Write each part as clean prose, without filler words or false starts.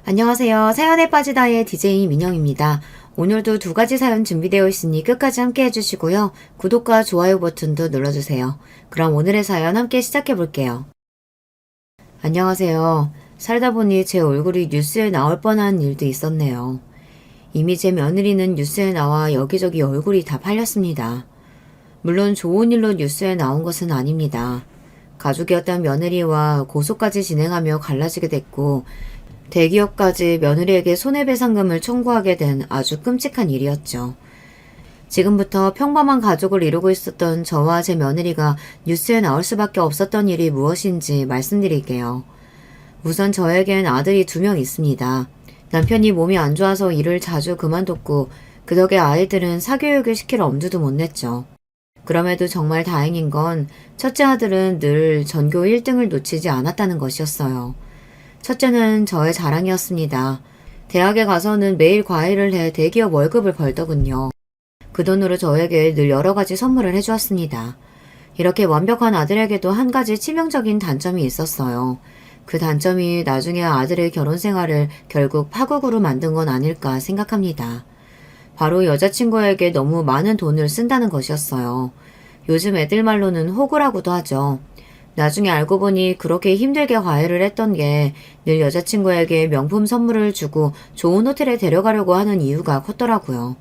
안녕하세요. 사연에 빠지다의 DJ 민영입니다. 오늘도 두 가지 사연 준비되어 있으니 끝까지 함께 해주시고요. 구독과 좋아요 버튼도 눌러주세요. 그럼 오늘의 사연 함께 시작해 볼게요. 안녕하세요. 살다 보니 제 얼굴이 뉴스에 나올 뻔한 일도 있었네요. 이미 제 며느리는 뉴스에 나와 여기저기 얼굴이 다 팔렸습니다. 물론 좋은 일로 뉴스에 나온 것은 아닙니다. 가족이었던 며느리와 고소까지 진행하며 갈라지게 됐고 대기업까지 며느리에게 손해배상금을 청구하게 된 아주 끔찍한 일이었죠. 지금부터 평범한 가족을 이루고 있었던 저와 제 며느리가 뉴스에 나올 수밖에 없었던 일이 무엇인지 말씀드릴게요. 우선 저에겐 아들이 2명 있습니다. 남편이 몸이 안 좋아서 일을 자주 그만뒀고 그 덕에 아이들은 사교육을 시킬 엄두도 못 냈죠. 그럼에도 정말 다행인 건 첫째 아들은 늘 전교 1등을 놓치지 않았다는 것이었어요. 첫째는 저의 자랑이었습니다. 대학에 가서는 매일 과외를 해 대기업 월급을 벌더군요. 그 돈으로 저에게 늘 여러 가지 선물을 해주었습니다. 이렇게 완벽한 아들에게도 한 가지 치명적인 단점이 있었어요. 그 단점이 나중에 아들의 결혼 생활을 결국 파국으로 만든 건 아닐까 생각합니다. 바로 여자친구에게 너무 많은 돈을 쓴다는 것이었어요. 요즘 애들 말로는 호구라고도 하죠. 나중에 알고 보니 그렇게 힘들게 과외를 했던 게 늘 여자친구에게 명품 선물을 주고 좋은 호텔에 데려가려고 하는 이유가 컸더라고요.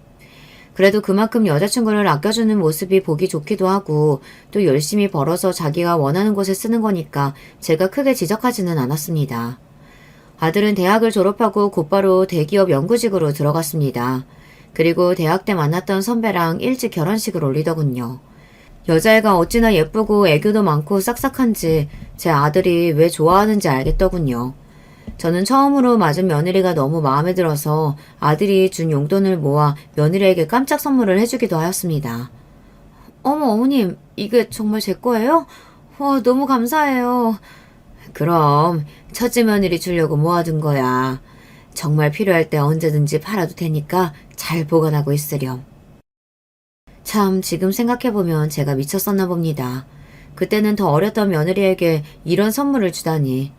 그래도 그만큼 여자친구를 아껴주는 모습이 보기 좋기도 하고 또 열심히 벌어서 자기가 원하는 곳에 쓰는 거니까 제가 크게 지적하지는 않았습니다. 아들은 대학을 졸업하고 곧바로 대기업 연구직으로 들어갔습니다. 그리고 대학 때 만났던 선배랑 일찍 결혼식을 올리더군요. 여자애가 어찌나 예쁘고 애교도 많고 싹싹한지 제 아들이 왜 좋아하는지 알겠더군요. 저는 처음으로 맞은 며느리가 너무 마음에 들어서 아들이 준 용돈을 모아 며느리에게 깜짝 선물을 해주기도 하였습니다. 어머 어머님, 이게 정말 제 거예요? 와, 너무 감사해요. 그럼 첫째 며느리 주려고 모아둔 거야. 정말 필요할 때 언제든지 팔아도 되니까 잘 보관하고 있으렴. 참 지금 생각해보면 제가 미쳤었나 봅니다. 그때는 더 어렸던 며느리에게 이런 선물을 주다니.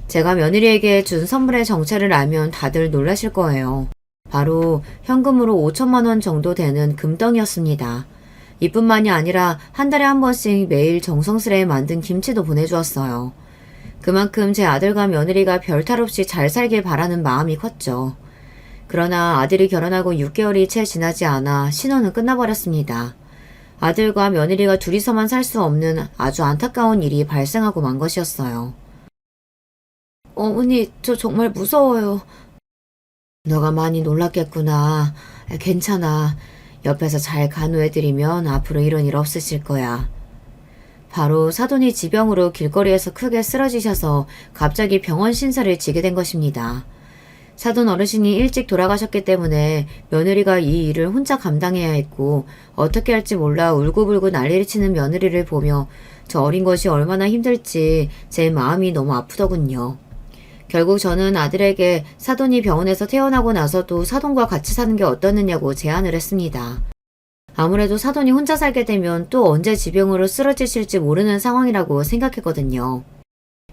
제가 며느리에게 준 선물의 정체를 알면 다들 놀라실 거예요. 바로 현금으로 5천만 원 정도 되는 금덩이였습니다. 이뿐만이 아니라 한 달에 한 번씩 매일 정성스레 만든 김치도 보내주었어요. 그만큼 제 아들과 며느리가 별탈 없이 잘 살길 바라는 마음이 컸죠. 그러나 아들이 결혼하고 6개월이 채 지나지 않아 신혼은 끝나버렸습니다. 아들과 며느리가 둘이서만 살 수 없는 아주 안타까운 일이 발생하고 만 것이었어요. 어머니, 저 정말 무서워요. 너가 많이 놀랐겠구나. 괜찮아. 옆에서 잘 간호해드리면 앞으로 이런 일 없으실 거야. 바로 사돈이 지병으로 길거리에서 크게 쓰러지셔서 갑자기 병원 신세를 지게 된 것입니다. 사돈 어르신이 일찍 돌아가셨기 때문에 며느리가 이 일을 혼자 감당해야 했고 어떻게 할지 몰라 울고불고 난리를 치는 며느리를 보며 저 어린 것이 얼마나 힘들지 제 마음이 너무 아프더군요. 결국 저는 아들에게 사돈이 병원에서 퇴원하고 나서도 사돈과 같이 사는 게 어떻느냐고 제안을 했습니다. 아무래도 사돈이 혼자 살게 되면 또 언제 지병으로 쓰러지실지 모르는 상황이라고 생각했거든요.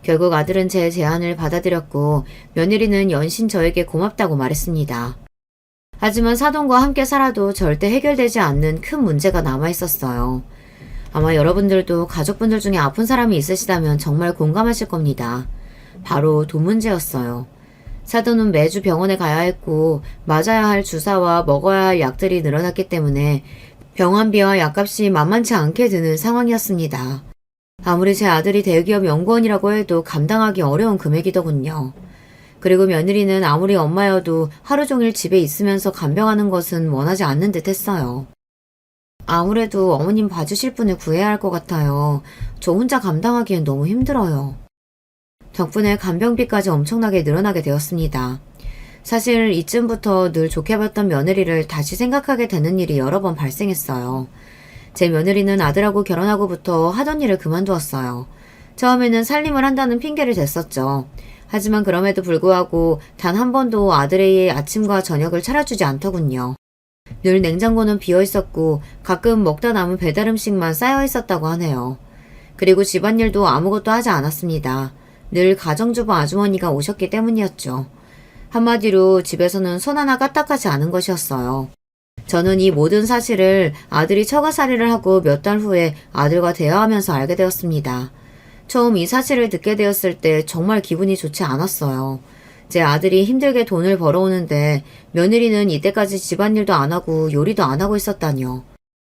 결국 아들은 제 제안을 받아들였고 며느리는 연신 저에게 고맙다고 말했습니다. 하지만 사돈과 함께 살아도 절대 해결되지 않는 큰 문제가 남아있었어요. 아마 여러분들도 가족분들 중에 아픈 사람이 있으시다면 정말 공감하실 겁니다. 바로 돈 문제였어요. 사돈은 매주 병원에 가야 했고 맞아야 할 주사와 먹어야 할 약들이 늘어났기 때문에 병원비와 약값이 만만치 않게 드는 상황이었습니다. 아무리 제 아들이 대기업 연구원이라고 해도 감당하기 어려운 금액이더군요. 그리고 며느리는 아무리 엄마여도 하루 종일 집에 있으면서 간병하는 것은 원하지 않는 듯 했어요. 아무래도 어머님 봐주실 분을 구해야 할 것 같아요. 저 혼자 감당하기엔 너무 힘들어요. 덕분에 간병비까지 엄청나게 늘어나게 되었습니다. 사실 이쯤부터 늘 좋게 봤던 며느리를 다시 생각하게 되는 일이 여러 번 발생했어요. 제 며느리는 아들하고 결혼하고부터 하던 일을 그만두었어요. 처음에는 살림을 한다는 핑계를 댔었죠. 하지만 그럼에도 불구하고 단 한 번도 아들의 아침과 저녁을 차려주지 않더군요. 늘 냉장고는 비어 있었고 가끔 먹다 남은 배달 음식만 쌓여 있었다고 하네요. 그리고 집안일도 아무것도 하지 않았습니다. 늘 가정주부 아주머니가 오셨기 때문이었죠. 한마디로 집에서는 손 하나 까딱하지 않은 것이었어요. 저는 이 모든 사실을 아들이 처가살이를 하고 몇 달 후에 아들과 대화하면서 알게 되었습니다. 처음 이 사실을 듣게 되었을 때 정말 기분이 좋지 않았어요. 제 아들이 힘들게 돈을 벌어오는데 며느리는 이때까지 집안일도 안 하고 요리도 안 하고 있었다니요.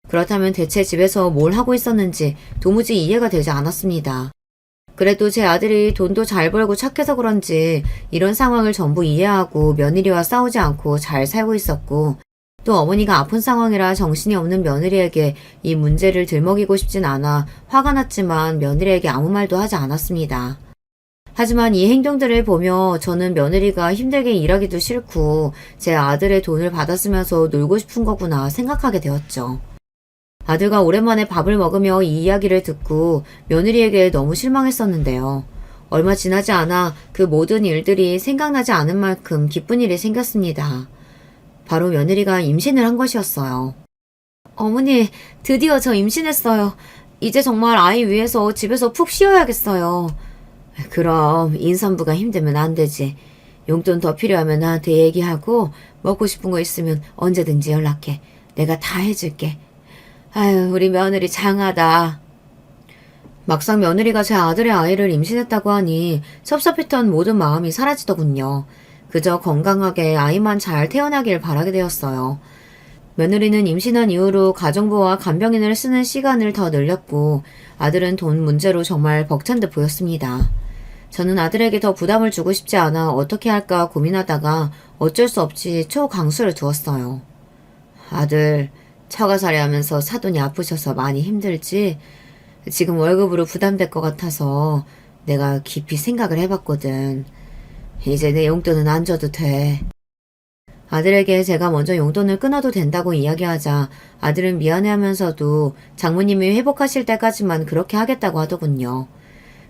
그렇다면 대체 집에서 뭘 하고 있었는지 도무지 이해가 되지 않았습니다. 그래도 제 아들이 돈도 잘 벌고 착해서 그런지 이런 상황을 전부 이해하고 며느리와 싸우지 않고 잘 살고 있었고, 또 어머니가 아픈 상황이라 정신이 없는 며느리에게 이 문제를 들먹이고 싶진 않아 화가 났지만 며느리에게 아무 말도 하지 않았습니다. 하지만 이 행동들을 보며 저는 며느리가 힘들게 일하기도 싫고 제 아들의 돈을 받았으면서 놀고 싶은 거구나 생각하게 되었죠. 아들과 오랜만에 밥을 먹으며 이 이야기를 듣고 며느리에게 너무 실망했었는데요. 얼마 지나지 않아 그 모든 일들이 생각나지 않은 만큼 기쁜 일이 생겼습니다. 바로 며느리가 임신을 한 것이었어요. 어머니, 드디어 저 임신했어요. 이제 정말 아이 위해서 집에서 푹 쉬어야겠어요. 그럼 임산부가 힘들면 안 되지. 용돈 더 필요하면 나한테 얘기하고 먹고 싶은 거 있으면 언제든지 연락해. 내가 다 해줄게. 아유, 우리 며느리 장하다. 막상 며느리가 제 아들의 아이를 임신했다고 하니 섭섭했던 모든 마음이 사라지더군요. 그저 건강하게 아이만 잘 태어나길 바라게 되었어요. 며느리는 임신한 이후로 가정부와 간병인을 쓰는 시간을 더 늘렸고 아들은 돈 문제로 정말 벅찬 듯 보였습니다. 저는 아들에게 더 부담을 주고 싶지 않아 어떻게 할까 고민하다가 어쩔 수 없이 초강수를 두었어요. 아들, 처가살이 하면서 사돈이 아프셔서 많이 힘들지? 지금 월급으로 부담될 것 같아서 내가 깊이 생각을 해봤거든. 이제 내 용돈은 안 줘도 돼. 아들에게 제가 먼저 용돈을 끊어도 된다고 이야기하자 아들은 미안해하면서도 장모님이 회복하실 때까지만 그렇게 하겠다고 하더군요.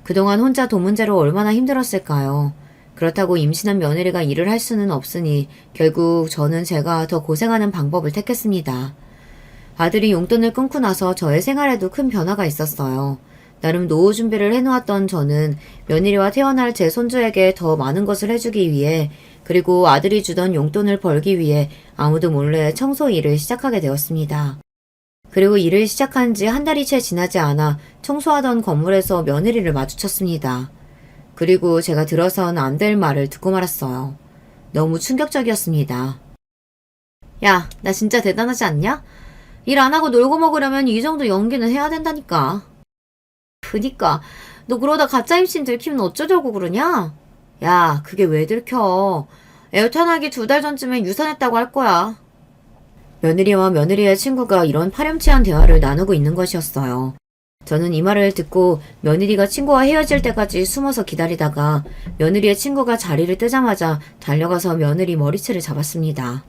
그동안 혼자 돈 문제로 얼마나 힘들었을까요? 그렇다고 임신한 며느리가 일을 할 수는 없으니 결국 저는 제가 더 고생하는 방법을 택했습니다. 아들이 용돈을 끊고 나서 저의 생활에도 큰 변화가 있었어요. 나름 노후 준비를 해놓았던 저는 며느리와 태어날 제 손주에게 더 많은 것을 해주기 위해, 그리고 아들이 주던 용돈을 벌기 위해 아무도 몰래 청소 일을 시작하게 되었습니다. 그리고 일을 시작한 지 한 달이 채 지나지 않아 청소하던 건물에서 며느리를 마주쳤습니다. 그리고 제가 들어선 안 될 말을 듣고 말았어요. 너무 충격적이었습니다. 야, 나 진짜 대단하지 않냐? 일 안 하고 놀고 먹으려면 이 정도 연기는 해야 된다니까. 그니까 너 그러다 가짜 임신 들키면 어쩌려고 그러냐? 야, 그게 왜 들켜? 애 태어나기 2달 전쯤엔 유산했다고 할 거야. 며느리와 며느리의 친구가 이런 파렴치한 대화를 나누고 있는 것이었어요. 저는 이 말을 듣고 며느리가 친구와 헤어질 때까지 숨어서 기다리다가 며느리의 친구가 자리를 뜨자마자 달려가서 며느리 머리채를 잡았습니다.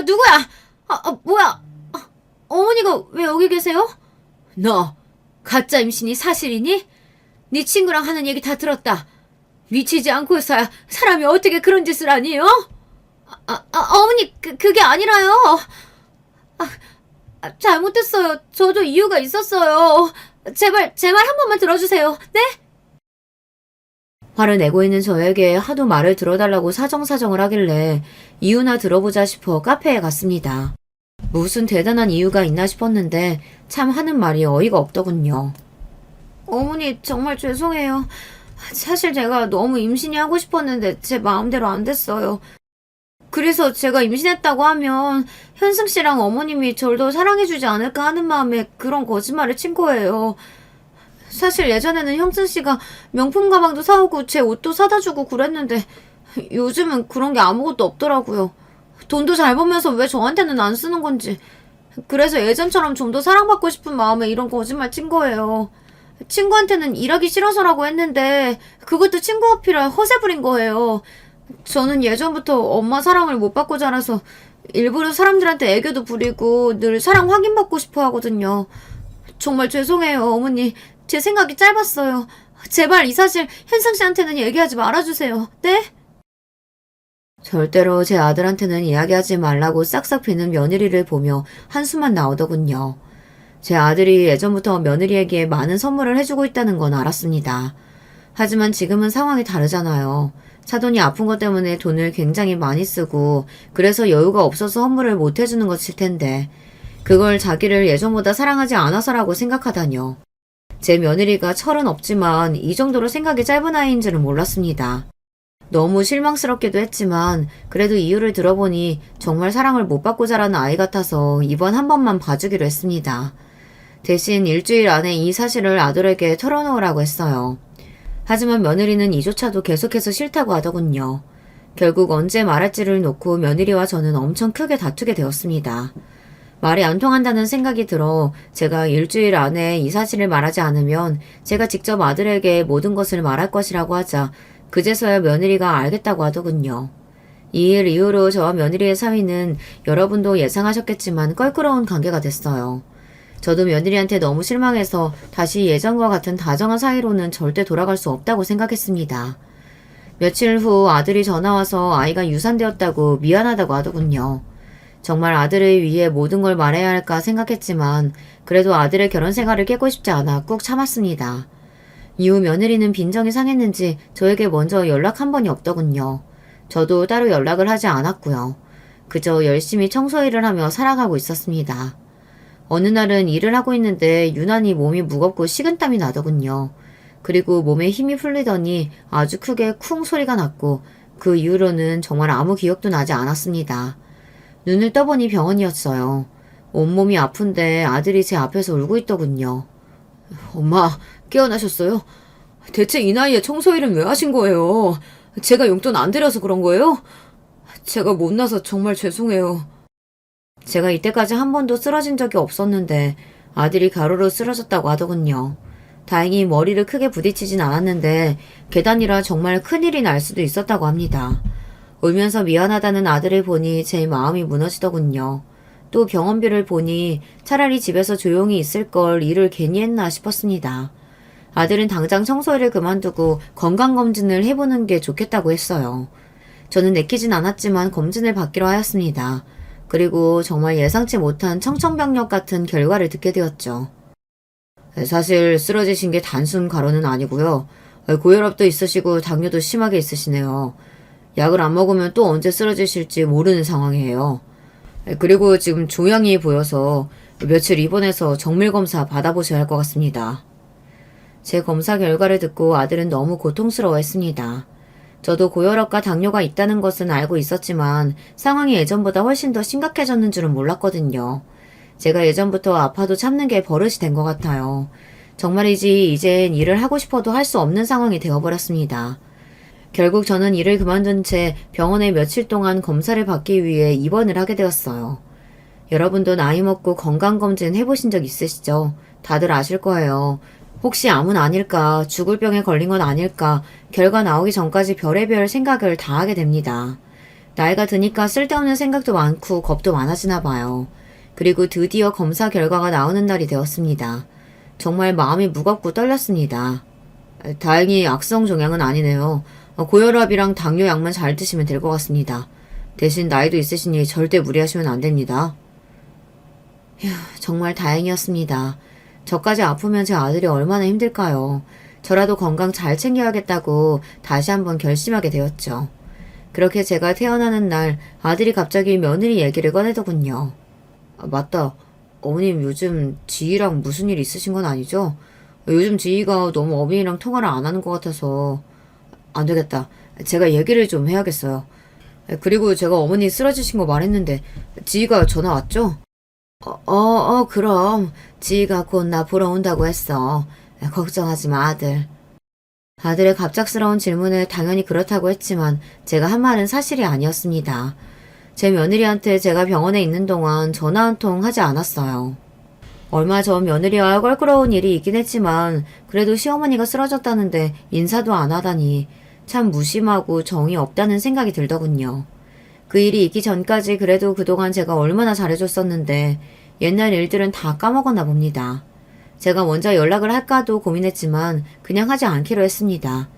누구야? 뭐야? 어머니가 왜 여기 계세요? 너 가짜 임신이 사실이니? 네 친구랑 하는 얘기 다 들었다. 미치지 않고서야 사람이 어떻게 그런 짓을 하니, 어? 어머니, 그게 아니라요. 잘못했어요. 저도 이유가 있었어요. 제발, 제 말 한 번만 들어주세요. 네? 화를 내고 있는 저에게 하도 말을 들어달라고 사정사정을 하길래 이유나 들어보자 싶어 카페에 갔습니다. 무슨 대단한 이유가 있나 싶었는데 참 하는 말이 어이가 없더군요. 어머니, 정말 죄송해요. 사실 제가 너무 임신이 하고 싶었는데 제 마음대로 안 됐어요. 그래서 제가 임신했다고 하면 현승 씨랑 어머님이 저를 더 사랑해주지 않을까 하는 마음에 그런 거짓말을 친 거예요. 사실 예전에는 형승 씨가 명품 가방도 사오고 제 옷도 사다 주고 그랬는데 요즘은 그런 게 아무것도 없더라고요. 돈도 잘 벌면서 왜 저한테는 안 쓰는 건지. 그래서 예전처럼 좀 더 사랑받고 싶은 마음에 이런 거짓말 친 거예요. 친구한테는 일하기 싫어서라고 했는데 그것도 친구 어필에 허세 부린 거예요. 저는 예전부터 엄마 사랑을 못 받고 자라서 일부러 사람들한테 애교도 부리고 늘 사랑 확인받고 싶어 하거든요. 정말 죄송해요, 어머니. 제 생각이 짧았어요. 제발 이 사실 현상 씨한테는 얘기하지 말아주세요. 네? 절대로 제 아들한테는 이야기하지 말라고 싹싹 비는 며느리를 보며 한숨만 나오더군요. 제 아들이 예전부터 며느리에게 많은 선물을 해주고 있다는 건 알았습니다. 하지만 지금은 상황이 다르잖아요. 사돈이 아픈 것 때문에 돈을 굉장히 많이 쓰고 그래서 여유가 없어서 선물을 못 해주는 것일 텐데 그걸 자기를 예전보다 사랑하지 않아서라고 생각하다뇨. 제 며느리가 철은 없지만 이 정도로 생각이 짧은 아이인 줄은 몰랐습니다. 너무 실망스럽기도 했지만 그래도 이유를 들어보니 정말 사랑을 못 받고 자라는 아이 같아서 이번 한 번만 봐주기로 했습니다. 대신 일주일 안에 이 사실을 아들에게 털어놓으라고 했어요. 하지만 며느리는 이조차도 계속해서 싫다고 하더군요. 결국 언제 말할지를 놓고 며느리와 저는 엄청 크게 다투게 되었습니다. 말이 안 통한다는 생각이 들어 제가 일주일 안에 이 사실을 말하지 않으면 제가 직접 아들에게 모든 것을 말할 것이라고 하자 그제서야 며느리가 알겠다고 하더군요. 이 일 이후로 저와 며느리의 사위는 여러분도 예상하셨겠지만 껄끄러운 관계가 됐어요. 저도 며느리한테 너무 실망해서 다시 예전과 같은 다정한 사이로는 절대 돌아갈 수 없다고 생각했습니다. 며칠 후 아들이 전화와서 아이가 유산되었다고 미안하다고 하더군요. 정말 아들을 위해 모든 걸 말해야 할까 생각했지만 그래도 아들의 결혼 생활을 깨고 싶지 않아 꾹 참았습니다. 이후 며느리는 빈정이 상했는지 저에게 먼저 연락 한 번이 없더군요. 저도 따로 연락을 하지 않았고요. 그저 열심히 청소일을 하며 살아가고 있었습니다. 어느 날은 일을 하고 있는데 유난히 몸이 무겁고 식은땀이 나더군요. 그리고 몸에 힘이 풀리더니 아주 크게 쿵 소리가 났고 그 이후로는 정말 아무 기억도 나지 않았습니다. 눈을 떠보니 병원이었어요. 온몸이 아픈데 아들이 제 앞에서 울고 있더군요. 엄마, 깨어나셨어요? 대체 이 나이에 청소일은 왜 하신 거예요? 제가 용돈 안 드려서 그런 거예요? 제가 못나서 정말 죄송해요. 제가 이때까지 한 번도 쓰러진 적이 없었는데 아들이 가로로 쓰러졌다고 하더군요. 다행히 머리를 크게 부딪히진 않았는데 계단이라 정말 큰일이 날 수도 있었다고 합니다. 울면서 미안하다는 아들을 보니 제 마음이 무너지더군요. 또 병원비를 보니 차라리 집에서 조용히 있을 걸 일을 괜히 했나 싶었습니다. 아들은 당장 청소일을 그만두고 건강검진을 해보는 게 좋겠다고 했어요. 저는 내키진 않았지만 검진을 받기로 하였습니다. 그리고 정말 예상치 못한 청천벽력 같은 결과를 듣게 되었죠. 사실 쓰러지신 게 단순 가로는 아니고요. 고혈압도 있으시고 당뇨도 심하게 있으시네요. 약을 안 먹으면 또 언제 쓰러지실지 모르는 상황이에요. 그리고 지금 종양이 보여서 며칠 입원해서 정밀검사 받아보셔야 할 것 같습니다. 제 검사 결과를 듣고 아들은 너무 고통스러워했습니다. 저도 고혈압과 당뇨가 있다는 것은 알고 있었지만 상황이 예전보다 훨씬 더 심각해졌는 줄은 몰랐거든요. 제가 예전부터 아파도 참는 게 버릇이 된 것 같아요. 정말이지 이젠 일을 하고 싶어도 할 수 없는 상황이 되어버렸습니다. 결국 저는 일을 그만둔 채 병원에 며칠 동안 검사를 받기 위해 입원을 하게 되었어요. 여러분도 나이 먹고 건강검진 해보신 적 있으시죠? 다들 아실 거예요. 혹시 암은 아닐까, 죽을 병에 걸린 건 아닐까, 결과 나오기 전까지 별의별 생각을 다 하게 됩니다. 나이가 드니까 쓸데없는 생각도 많고 겁도 많아지나 봐요. 그리고 드디어 검사 결과가 나오는 날이 되었습니다. 정말 마음이 무겁고 떨렸습니다. 다행히 악성 종양은 아니네요. 고혈압이랑 당뇨 약만 잘 드시면 될 것 같습니다. 대신 나이도 있으시니 절대 무리하시면 안 됩니다. 휴, 정말 다행이었습니다. 저까지 아프면 제 아들이 얼마나 힘들까요? 저라도 건강 잘 챙겨야겠다고 다시 한번 결심하게 되었죠. 그렇게 제가 태어나는 날 아들이 갑자기 며느리 얘기를 꺼내더군요. 맞다. 어머님 요즘 지희랑 무슨 일 있으신 건 아니죠? 요즘 지희가 너무 어머니랑 통화를 안 하는 것 같아서 안 되겠다. 제가 얘기를 좀 해야겠어요. 그리고 제가 어머니 쓰러지신 거 말했는데 지희가 전화 왔죠? 그럼 지희가 곧 나 보러 온다고 했어. 걱정하지 마, 아들. 아들의 갑작스러운 질문에 당연히 그렇다고 했지만 제가 한 말은 사실이 아니었습니다. 제 며느리한테 제가 병원에 있는 동안 전화 한 통 하지 않았어요. 얼마 전 며느리와 껄끄러운 일이 있긴 했지만 그래도 시어머니가 쓰러졌다는데 인사도 안 하다니 참 무심하고 정이 없다는 생각이 들더군요. 그 일이 있기 전까지 그래도 그동안 제가 얼마나 잘해줬었는데 옛날 일들은 다 까먹었나 봅니다. 제가 먼저 연락을 할까도 고민했지만 그냥 하지 않기로 했습니다.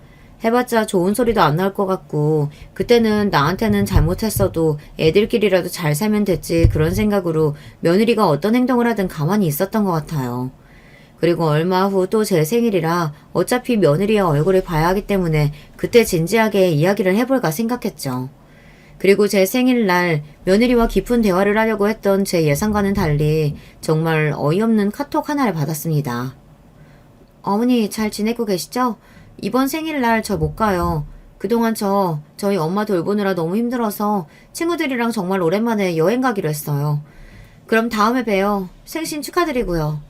해봤자 좋은 소리도 안 나올 것 같고 그때는 나한테는 잘못했어도 애들끼리라도 잘 살면 됐지 그런 생각으로 며느리가 어떤 행동을 하든 가만히 있었던 것 같아요. 그리고 얼마 후 또 제 생일이라 어차피 며느리의 얼굴을 봐야 하기 때문에 그때 진지하게 이야기를 해볼까 생각했죠. 그리고 제 생일날 며느리와 깊은 대화를 하려고 했던 제 예상과는 달리 정말 어이없는 카톡 하나를 받았습니다. 어머니 잘 지내고 계시죠? 이번 생일날 저 못 가요. 그동안 저희 엄마 돌보느라 너무 힘들어서 친구들이랑 정말 오랜만에 여행 가기로 했어요. 그럼 다음에 봬요. 생신 축하드리고요.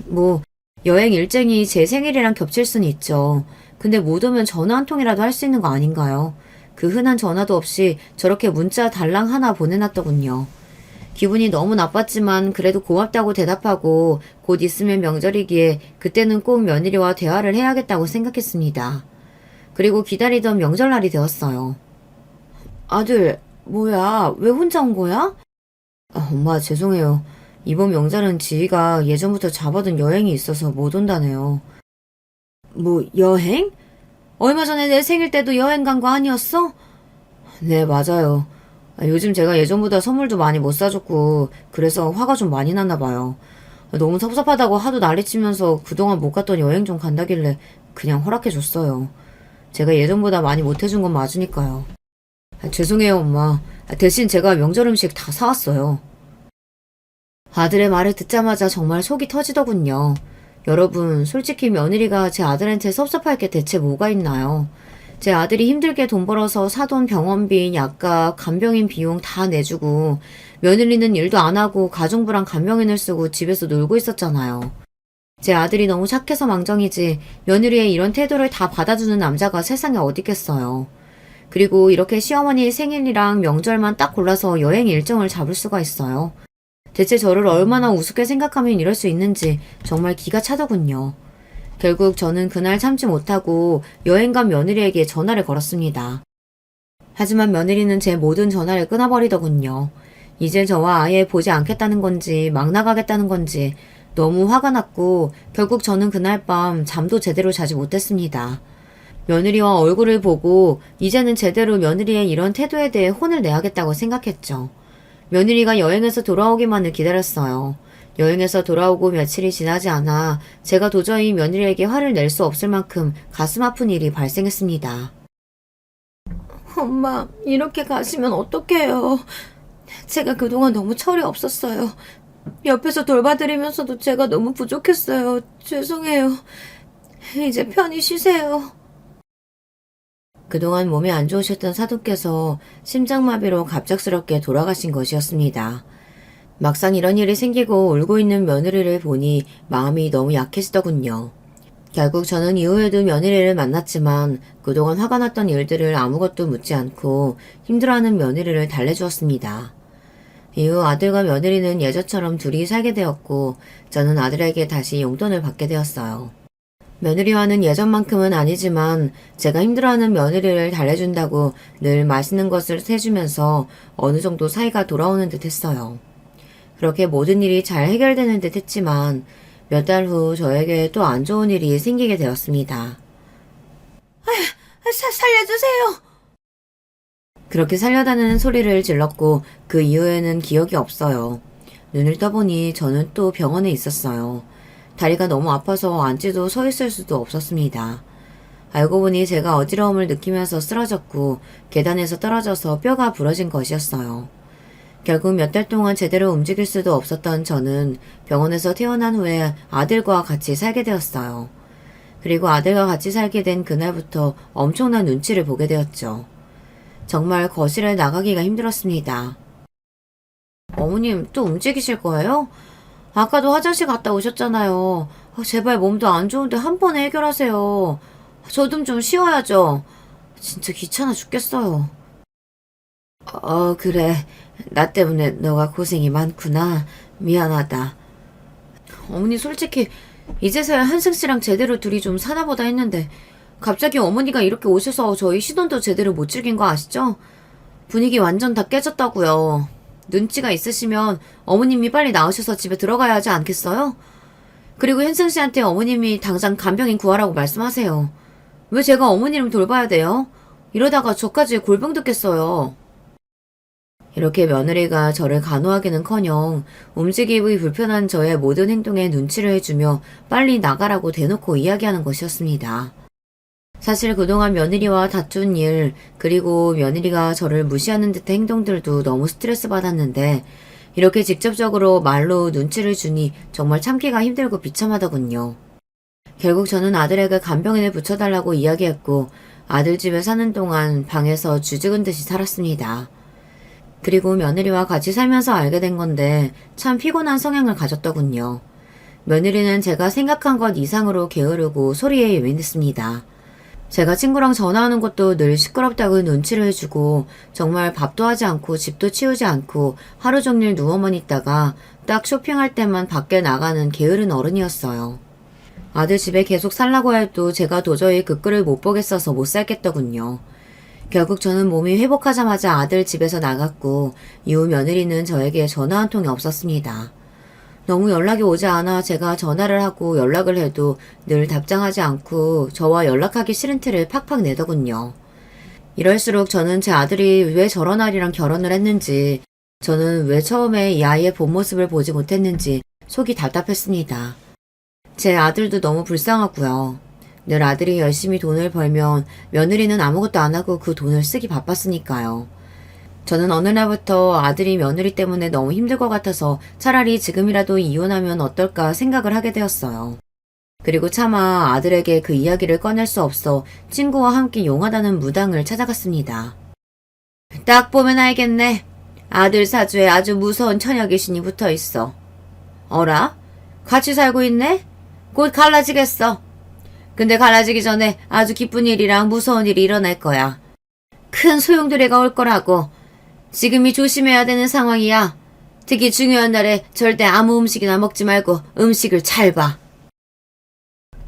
뭐, 여행 일정이 제 생일이랑 겹칠 수는 있죠. 근데 못 오면 전화 한 통이라도 할 수 있는 거 아닌가요? 그 흔한 전화도 없이 저렇게 문자 달랑 하나 보내놨더군요. 기분이 너무 나빴지만 그래도 고맙다고 대답하고 곧 있으면 명절이기에 그때는 꼭 며느리와 대화를 해야겠다고 생각했습니다. 그리고 기다리던 명절날이 되었어요. 아들, 뭐야? 왜 혼자 온 거야? 엄마, 죄송해요. 이번 명절은 지희가 예전부터 잡아둔 여행이 있어서 못 온다네요. 뭐, 여행? 얼마 전에 내 생일 때도 여행 간 거 아니었어? 네, 맞아요. 요즘 제가 예전보다 선물도 많이 못 사줬고, 그래서 화가 좀 많이 났나 봐요. 너무 섭섭하다고 하도 난리치면서 그동안 못 갔던 여행 좀 간다길래 그냥 허락해줬어요. 제가 예전보다 많이 못 해준 건 맞으니까요. 죄송해요, 엄마. 대신 제가 명절 음식 다 사왔어요. 아들의 말을 듣자마자 정말 속이 터지더군요. 여러분, 솔직히 며느리가 제 아들한테 섭섭할 게 대체 뭐가 있나요? 제 아들이 힘들게 돈 벌어서 사돈 병원비, 약값, 간병인 비용 다 내주고 며느리는 일도 안 하고 가정부랑 간병인을 쓰고 집에서 놀고 있었잖아요. 제 아들이 너무 착해서 망정이지 며느리의 이런 태도를 다 받아주는 남자가 세상에 어딨겠어요. 그리고 이렇게 시어머니 생일이랑 명절만 딱 골라서 여행 일정을 잡을 수가 있어요. 대체 저를 얼마나 우습게 생각하면 이럴 수 있는지 정말 기가 차더군요. 결국 저는 그날 참지 못하고 여행 간 며느리에게 전화를 걸었습니다. 하지만 며느리는 제 모든 전화를 끊어버리더군요. 이제 저와 아예 보지 않겠다는 건지 막 나가겠다는 건지 너무 화가 났고 결국 저는 그날 밤 잠도 제대로 자지 못했습니다. 며느리와 얼굴을 보고 이제는 제대로 며느리의 이런 태도에 대해 혼을 내야겠다고 생각했죠. 며느리가 여행에서 돌아오기만을 기다렸어요. 여행에서 돌아오고 며칠이 지나지 않아 제가 도저히 며느리에게 화를 낼 수 없을 만큼 가슴 아픈 일이 발생했습니다. 엄마, 이렇게 가시면 어떡해요. 제가 그동안 너무 철이 없었어요. 옆에서 돌봐드리면서도 제가 너무 부족했어요. 죄송해요. 이제 편히 쉬세요. 그동안 몸이 안 좋으셨던 사돈께서 심장마비로 갑작스럽게 돌아가신 것이었습니다. 막상 이런 일이 생기고 울고 있는 며느리를 보니 마음이 너무 약해지더군요. 결국 저는 이후에도 며느리를 만났지만 그동안 화가 났던 일들을 아무것도 묻지 않고 힘들어하는 며느리를 달래주었습니다. 이후 아들과 며느리는 예전처럼 둘이 살게 되었고 저는 아들에게 다시 용돈을 받게 되었어요. 며느리와는 예전만큼은 아니지만 제가 힘들어하는 며느리를 달래준다고 늘 맛있는 것을 해주면서 어느 정도 사이가 돌아오는 듯 했어요. 그렇게 모든 일이 잘 해결되는 듯 했지만 몇 달 후 저에게 또 안 좋은 일이 생기게 되었습니다. 살려주세요! 그렇게 살려다는 소리를 질렀고 그 이후에는 기억이 없어요. 눈을 떠보니 저는 또 병원에 있었어요. 다리가 너무 아파서 앉지도 서 있을 수도 없었습니다. 알고 보니 제가 어지러움을 느끼면서 쓰러졌고 계단에서 떨어져서 뼈가 부러진 것이었어요. 결국 몇 달 동안 제대로 움직일 수도 없었던 저는 병원에서 퇴원한 후에 아들과 같이 살게 되었어요. 그리고 아들과 같이 살게 된 그날부터 엄청난 눈치를 보게 되었죠. 정말 거실에 나가기가 힘들었습니다. 어머님 또 움직이실 거예요? 아까도 화장실 갔다 오셨잖아요. 제발 몸도 안 좋은데 한 번에 해결하세요. 저 좀 쉬어야죠. 진짜 귀찮아 죽겠어요. 그래. 나 때문에 너가 고생이 많구나. 미안하다. 어머니 솔직히 이제서야 한승 씨랑 제대로 둘이 좀 사나보다 했는데 갑자기 어머니가 이렇게 오셔서 저희 시돈도 제대로 못 즐긴 거 아시죠? 분위기 완전 다 깨졌다고요. 눈치가 있으시면 어머님이 빨리 나으셔서 집에 들어가야 하지 않겠어요? 그리고 현승 씨한테 어머님이 당장 간병인 구하라고 말씀하세요. 왜 제가 어머니를 돌봐야 돼요? 이러다가 저까지 골병 듣겠어요. 이렇게 며느리가 저를 간호하기는커녕 움직이기 불편한 저의 모든 행동에 눈치를 해주며 빨리 나가라고 대놓고 이야기하는 것이었습니다. 사실 그동안 며느리와 다툰 일, 그리고 며느리가 저를 무시하는 듯한 행동들도 너무 스트레스 받았는데 이렇게 직접적으로 말로 눈치를 주니 정말 참기가 힘들고 비참하더군요. 결국 저는 아들에게 간병인을 붙여달라고 이야기했고 아들 집에 사는 동안 방에서 쥐죽은 듯이 살았습니다. 그리고 며느리와 같이 살면서 알게 된 건데 참 피곤한 성향을 가졌더군요. 며느리는 제가 생각한 것 이상으로 게으르고 소리에 예민했습니다. 제가 친구랑 전화하는 것도 늘 시끄럽다고 눈치를 해주고 정말 밥도 하지 않고 집도 치우지 않고 하루 종일 누워만 있다가 딱 쇼핑할 때만 밖에 나가는 게으른 어른이었어요. 아들 집에 계속 살라고 해도 제가 도저히 그 꼴을 못 보겠어서 못 살겠더군요. 결국 저는 몸이 회복하자마자 아들 집에서 나갔고 이후 며느리는 저에게 전화 한 통이 없었습니다. 너무 연락이 오지 않아 제가 전화를 하고 연락을 해도 늘 답장하지 않고 저와 연락하기 싫은 티를 팍팍 내더군요. 이럴수록 저는 제 아들이 왜 저런 아이랑 결혼을 했는지, 저는 왜 처음에 이 아이의 본 모습을 보지 못했는지 속이 답답했습니다. 제 아들도 너무 불쌍하고요. 늘 아들이 열심히 돈을 벌면 며느리는 아무것도 안 하고 그 돈을 쓰기 바빴으니까요. 저는 어느 날부터 아들이 며느리 때문에 너무 힘들 것 같아서 차라리 지금이라도 이혼하면 어떨까 생각을 하게 되었어요. 그리고 차마 아들에게 그 이야기를 꺼낼 수 없어 친구와 함께 용하다는 무당을 찾아갔습니다. 딱 보면 알겠네. 아들 사주에 아주 무서운 처녀 귀신이 붙어 있어. 어라? 같이 살고 있네? 곧 갈라지겠어. 근데 갈라지기 전에 아주 기쁜 일이랑 무서운 일이 일어날 거야. 큰 소용돌이가 올 거라고. 지금이 조심해야 되는 상황이야. 특히 중요한 날에 절대 아무 음식이나 먹지 말고 음식을 잘 봐.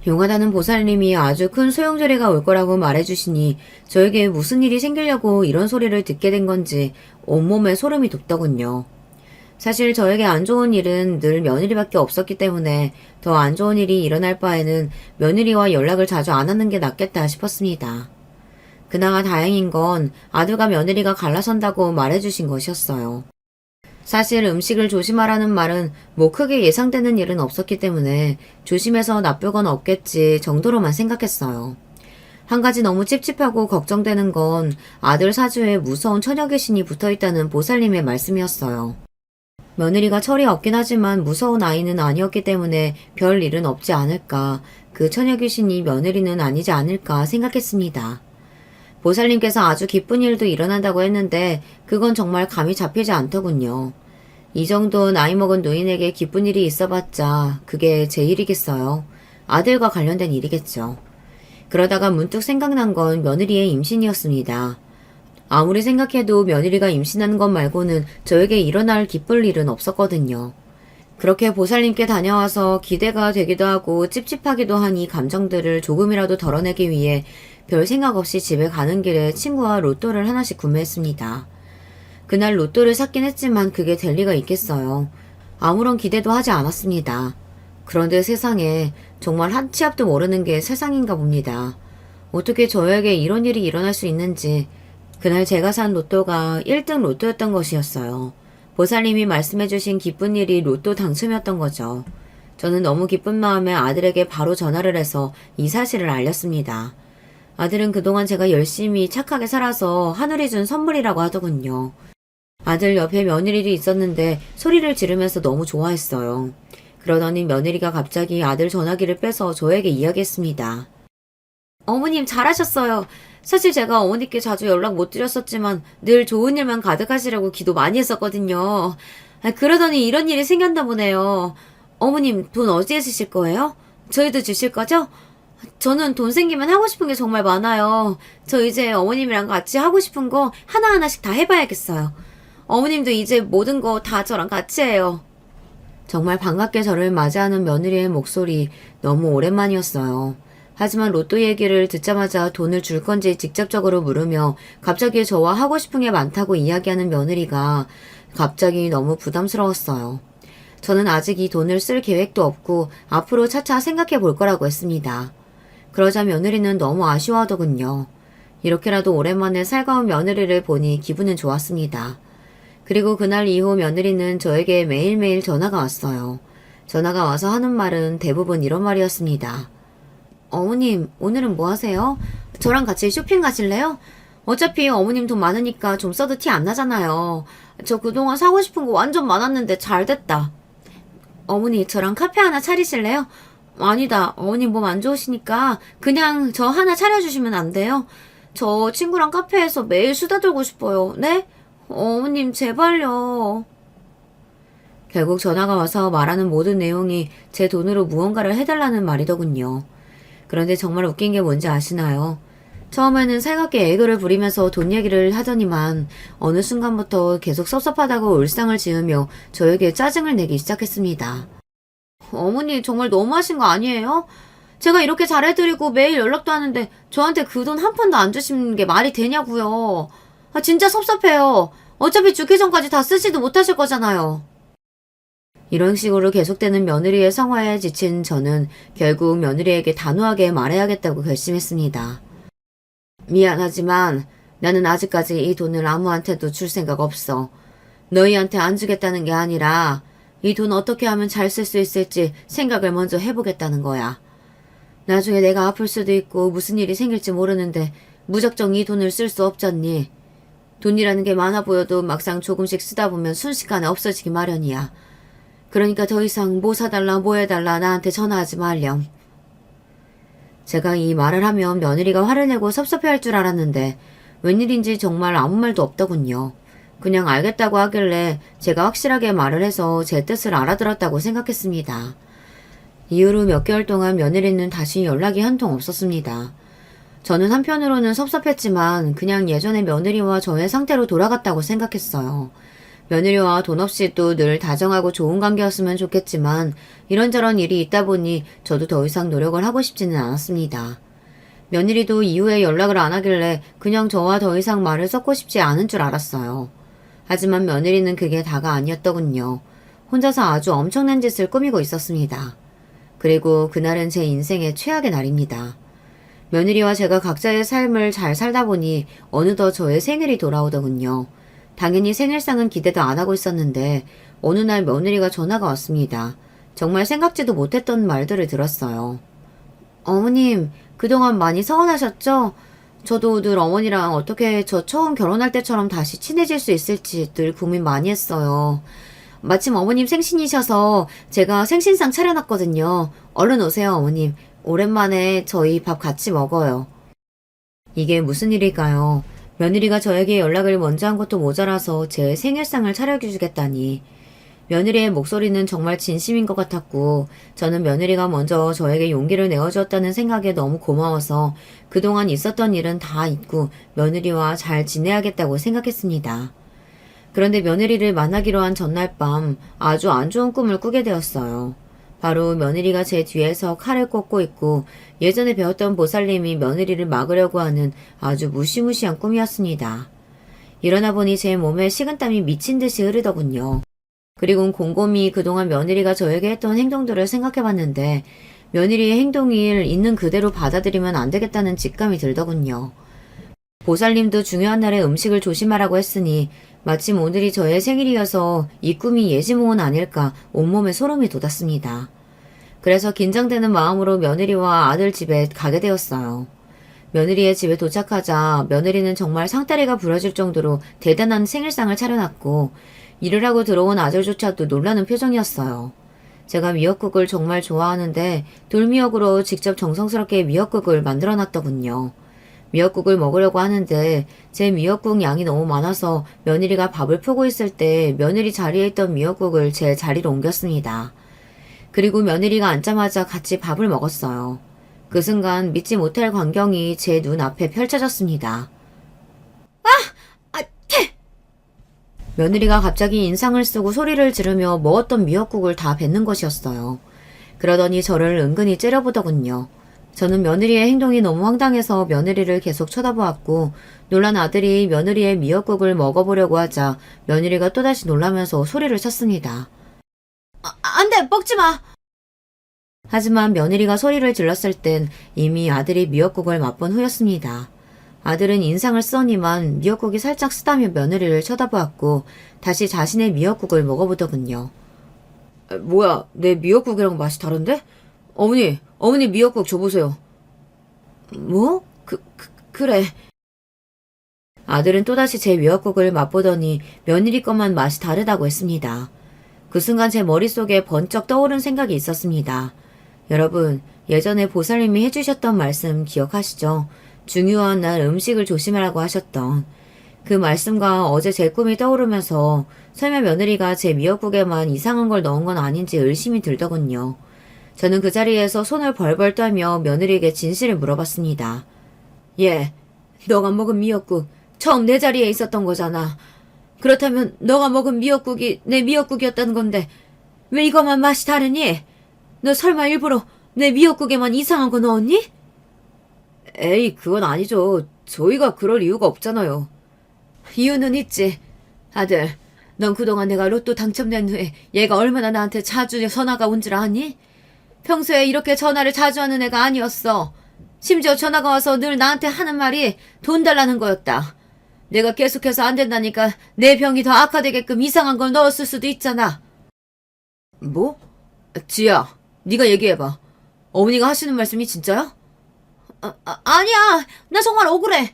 용하다는 보살님이 아주 큰 소용돌이가 올 거라고 말해주시니 저에게 무슨 일이 생기려고 이런 소리를 듣게 된 건지 온몸에 소름이 돋더군요. 사실 저에게 안 좋은 일은 늘 며느리밖에 없었기 때문에 더 안 좋은 일이 일어날 바에는 며느리와 연락을 자주 안 하는 게 낫겠다 싶었습니다. 그나마 다행인 건 아들과 며느리가 갈라선다고 말해주신 것이었어요. 사실 음식을 조심하라는 말은 뭐 크게 예상되는 일은 없었기 때문에 조심해서 나쁠 건 없겠지 정도로만 생각했어요. 한 가지 너무 찝찝하고 걱정되는 건 아들 사주에 무서운 처녀 귀신이 붙어있다는 보살님의 말씀이었어요. 며느리가 철이 없긴 하지만 무서운 아이는 아니었기 때문에 별 일은 없지 않을까, 그 처녀 귀신이 며느리는 아니지 않을까 생각했습니다. 보살님께서 아주 기쁜 일도 일어난다고 했는데 그건 정말 감이 잡히지 않더군요. 이 정도 나이 먹은 노인에게 기쁜 일이 있어봤자 그게 제 일이겠어요. 아들과 관련된 일이겠죠. 그러다가 문득 생각난 건 며느리의 임신이었습니다. 아무리 생각해도 며느리가 임신하는 것 말고는 저에게 일어날 기쁠 일은 없었거든요. 그렇게 보살님께 다녀와서 기대가 되기도 하고 찝찝하기도 한 이 감정들을 조금이라도 덜어내기 위해 별 생각 없이 집에 가는 길에 친구와 로또를 하나씩 구매했습니다. 그날 로또를 샀긴 했지만 그게 될 리가 있겠어요. 아무런 기대도 하지 않았습니다. 그런데 세상에 정말 한 치 앞도 모르는 게 세상인가 봅니다. 어떻게 저에게 이런 일이 일어날 수 있는지. 그날 제가 산 로또가 1등 로또였던 것이었어요. 보살님이 말씀해주신 기쁜 일이 로또 당첨이었던 거죠. 저는 너무 기쁜 마음에 아들에게 바로 전화를 해서 이 사실을 알렸습니다. 아들은 그동안 제가 열심히 착하게 살아서 하늘이 준 선물이라고 하더군요. 아들 옆에 며느리도 있었는데 소리를 지르면서 너무 좋아했어요. 그러더니 며느리가 갑자기 아들 전화기를 빼서 저에게 이야기했습니다. 어머님 잘하셨어요. 사실 제가 어머니께 자주 연락 못 드렸었지만 늘 좋은 일만 가득하시라고 기도 많이 했었거든요. 그러더니 이런 일이 생겼나 보네요. 어머님 돈 어디에 쓰실 거예요? 저희도 주실 거죠? 저는 돈 생기면 하고 싶은 게 정말 많아요. 저 이제 어머님이랑 같이 하고 싶은 거 하나하나씩 다 해봐야겠어요. 어머님도 이제 모든 거 다 저랑 같이 해요. 정말 반갑게 저를 맞이하는 며느리의 목소리 너무 오랜만이었어요. 하지만 로또 얘기를 듣자마자 돈을 줄 건지 직접적으로 물으며 갑자기 저와 하고 싶은 게 많다고 이야기하는 며느리가 갑자기 너무 부담스러웠어요. 저는 아직 이 돈을 쓸 계획도 없고 앞으로 차차 생각해 볼 거라고 했습니다. 그러자 며느리는 너무 아쉬워하더군요. 이렇게라도 오랜만에 살가운 며느리를 보니 기분은 좋았습니다. 그리고 그날 이후 며느리는 저에게 매일매일 전화가 왔어요. 전화가 와서 하는 말은 대부분 이런 말이었습니다. 어머님, 오늘은 뭐 하세요? 저랑 같이 쇼핑 가실래요? 어차피 어머님 돈 많으니까 좀 써도 티 안 나잖아요. 저 그동안 사고 싶은 거 완전 많았는데 잘 됐다. 어머니, 저랑 카페 하나 차리실래요? 아니다. 어머님 몸 안 좋으시니까 그냥 저 하나 차려주시면 안 돼요? 저 친구랑 카페에서 매일 수다 떨고 싶어요. 네? 어머님, 제발요. 결국 전화가 와서 말하는 모든 내용이 제 돈으로 무언가를 해달라는 말이더군요. 그런데 정말 웃긴 게 뭔지 아시나요? 처음에는 살갑게 애교를 부리면서 돈 얘기를 하더니만 어느 순간부터 계속 섭섭하다고 울상을 지으며 저에게 짜증을 내기 시작했습니다. 어머니 정말 너무하신 거 아니에요? 제가 이렇게 잘해드리고 매일 연락도 하는데 저한테 그 돈 한 푼도 안 주시는 게 말이 되냐고요. 진짜 섭섭해요. 어차피 죽기 전까지 다 쓰지도 못하실 거잖아요. 이런 식으로 계속되는 며느리의 성화에 지친 저는 결국 며느리에게 단호하게 말해야겠다고 결심했습니다. 미안하지만 나는 아직까지 이 돈을 아무한테도 줄 생각 없어. 너희한테 안 주겠다는 게 아니라 이 돈 어떻게 하면 잘 쓸 수 있을지 생각을 먼저 해보겠다는 거야. 나중에 내가 아플 수도 있고 무슨 일이 생길지 모르는데 무작정 이 돈을 쓸 수 없잖니. 돈이라는 게 많아 보여도 막상 조금씩 쓰다 보면 순식간에 없어지기 마련이야. 그러니까 더 이상 뭐 사달라 뭐 해달라 나한테 전화하지 말렴. 제가 이 말을 하면 며느리가 화를 내고 섭섭해할 줄 알았는데 웬일인지 정말 아무 말도 없더군요. 그냥 알겠다고 하길래 제가 확실하게 말을 해서 제 뜻을 알아들었다고 생각했습니다. 이후로 몇 개월 동안 며느리는 다시 연락이 한 통 없었습니다. 저는 한편으로는 섭섭했지만 그냥 예전의 며느리와 저의 상태로 돌아갔다고 생각했어요. 며느리와 돈 없이도 늘 다정하고 좋은 관계였으면 좋겠지만 이런저런 일이 있다 보니 저도 더 이상 노력을 하고 싶지는 않았습니다. 며느리도 이후에 연락을 안 하길래 그냥 저와 더 이상 말을 섞고 싶지 않은 줄 알았어요. 하지만 며느리는 그게 다가 아니었더군요. 혼자서 아주 엄청난 짓을 꾸미고 있었습니다. 그리고 그날은 제 인생의 최악의 날입니다. 며느리와 제가 각자의 삶을 잘 살다 보니 어느덧 저의 생일이 돌아오더군요. 당연히 생일상은 기대도 안 하고 있었는데 어느 날 며느리가 전화가 왔습니다. 정말 생각지도 못했던 말들을 들었어요. 어머님, 그동안 많이 서운하셨죠? 저도 늘 어머니랑 어떻게 저 처음 결혼할 때처럼 다시 친해질 수 있을지 늘 고민 많이 했어요. 마침 어머님 생신이셔서 제가 생신상 차려놨거든요. 얼른 오세요, 어머님. 오랜만에 저희 밥 같이 먹어요. 이게 무슨 일일까요? 며느리가 저에게 연락을 먼저 한 것도 모자라서 제 생일상을 차려주겠다니. 며느리의 목소리는 정말 진심인 것 같았고 저는 며느리가 먼저 저에게 용기를 내어주었다는 생각에 너무 고마워서 그동안 있었던 일은 다 잊고 며느리와 잘 지내야겠다고 생각했습니다. 그런데 며느리를 만나기로 한 전날 밤 아주 안 좋은 꿈을 꾸게 되었어요. 바로 며느리가 제 뒤에서 칼을 꽂고 있고 예전에 배웠던 보살님이 며느리를 막으려고 하는 아주 무시무시한 꿈이었습니다. 일어나 보니 제 몸에 식은땀이 미친 듯이 흐르더군요. 그리고 곰곰이 그동안 며느리가 저에게 했던 행동들을 생각해봤는데 며느리의 행동을 있는 그대로 받아들이면 안 되겠다는 직감이 들더군요. 보살님도 중요한 날에 음식을 조심하라고 했으니 마침 오늘이 저의 생일이어서 이 꿈이 예지몽은 아닐까 온몸에 소름이 돋았습니다. 그래서 긴장되는 마음으로 며느리와 아들 집에 가게 되었어요. 며느리의 집에 도착하자 며느리는 정말 상다리가 부러질 정도로 대단한 생일상을 차려놨고 일을 하고 들어온 아들조차도 놀라는 표정이었어요. 제가 미역국을 정말 좋아하는데 돌미역으로 직접 정성스럽게 미역국을 만들어놨더군요. 미역국을 먹으려고 하는데 제 미역국 양이 너무 많아서 며느리가 밥을 푸고 있을 때 며느리 자리에 있던 미역국을 제 자리로 옮겼습니다. 그리고 며느리가 앉자마자 같이 밥을 먹었어요. 그 순간 믿지 못할 광경이 제 눈앞에 펼쳐졌습니다. 며느리가 갑자기 인상을 쓰고 소리를 지르며 먹었던 미역국을 다 뱉는 것이었어요. 그러더니 저를 은근히 째려보더군요. 저는 며느리의 행동이 너무 황당해서 며느리를 계속 쳐다보았고 놀란 아들이 며느리의 미역국을 먹어보려고 하자 며느리가 또다시 놀라면서 소리를 쳤습니다. 안 돼! 먹지 마! 하지만 며느리가 소리를 질렀을 땐 이미 아들이 미역국을 맛본 후였습니다. 아들은 인상을 쓰더니만 미역국이 살짝 쓰다며 며느리를 쳐다보았고 다시 자신의 미역국을 먹어보더군요. 뭐야, 내 미역국이랑 맛이 다른데? 어머니 미역국 줘보세요. 뭐? 그래. 아들은 또다시 제 미역국을 맛보더니 며느리 것만 맛이 다르다고 했습니다. 그 순간 제 머릿속에 번쩍 떠오른 생각이 있었습니다. 여러분, 예전에 보살님이 해주셨던 말씀 기억하시죠? 중요한 날 음식을 조심하라고 하셨던 그 말씀과 어제 제 꿈이 떠오르면서 설마 며느리가 제 미역국에만 이상한 걸 넣은 건 아닌지 의심이 들더군요. 저는 그 자리에서 손을 벌벌 떨며 며느리에게 진실을 물어봤습니다. 예, 너가 먹은 미역국 처음 내 자리에 있었던 거잖아. 그렇다면 너가 먹은 미역국이 내 미역국이었다는 건데 왜 이것만 맛이 다르니? 너 설마 일부러 내 미역국에만 이상한 거 넣었니? 에이, 그건 아니죠. 저희가 그럴 이유가 없잖아요. 이유는 있지. 아들, 넌 그동안 내가 로또 당첨된 후에 얘가 얼마나 나한테 자주 전화가 온 줄 아니? 평소에 이렇게 전화를 자주 하는 애가 아니었어. 심지어 전화가 와서 늘 나한테 하는 말이 돈 달라는 거였다. 내가 계속해서 안 된다니까 내 병이 더 악화되게끔 이상한 걸 넣었을 수도 있잖아. 뭐? 지야, 네가 얘기해봐. 어머니가 하시는 말씀이 진짜야? 아니야. 나 정말 억울해.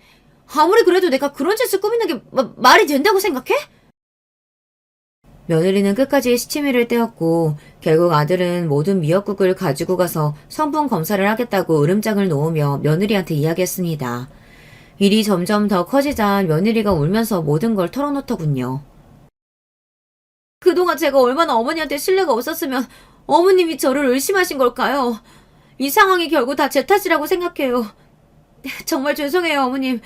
아무리 그래도 내가 그런 짓을 꾸미는 게 말이 된다고 생각해? 며느리는 끝까지 시치미를 떼었고 결국 아들은 모든 미역국을 가지고 가서 성분 검사를 하겠다고 으름장을 놓으며 며느리한테 이야기했습니다. 일이 점점 더 커지자 며느리가 울면서 모든 걸 털어놓더군요. 그동안 제가 얼마나 어머니한테 신뢰가 없었으면 어머님이 저를 의심하신 걸까요? 이 상황이 결국 다 제 탓이라고 생각해요. 정말 죄송해요, 어머님.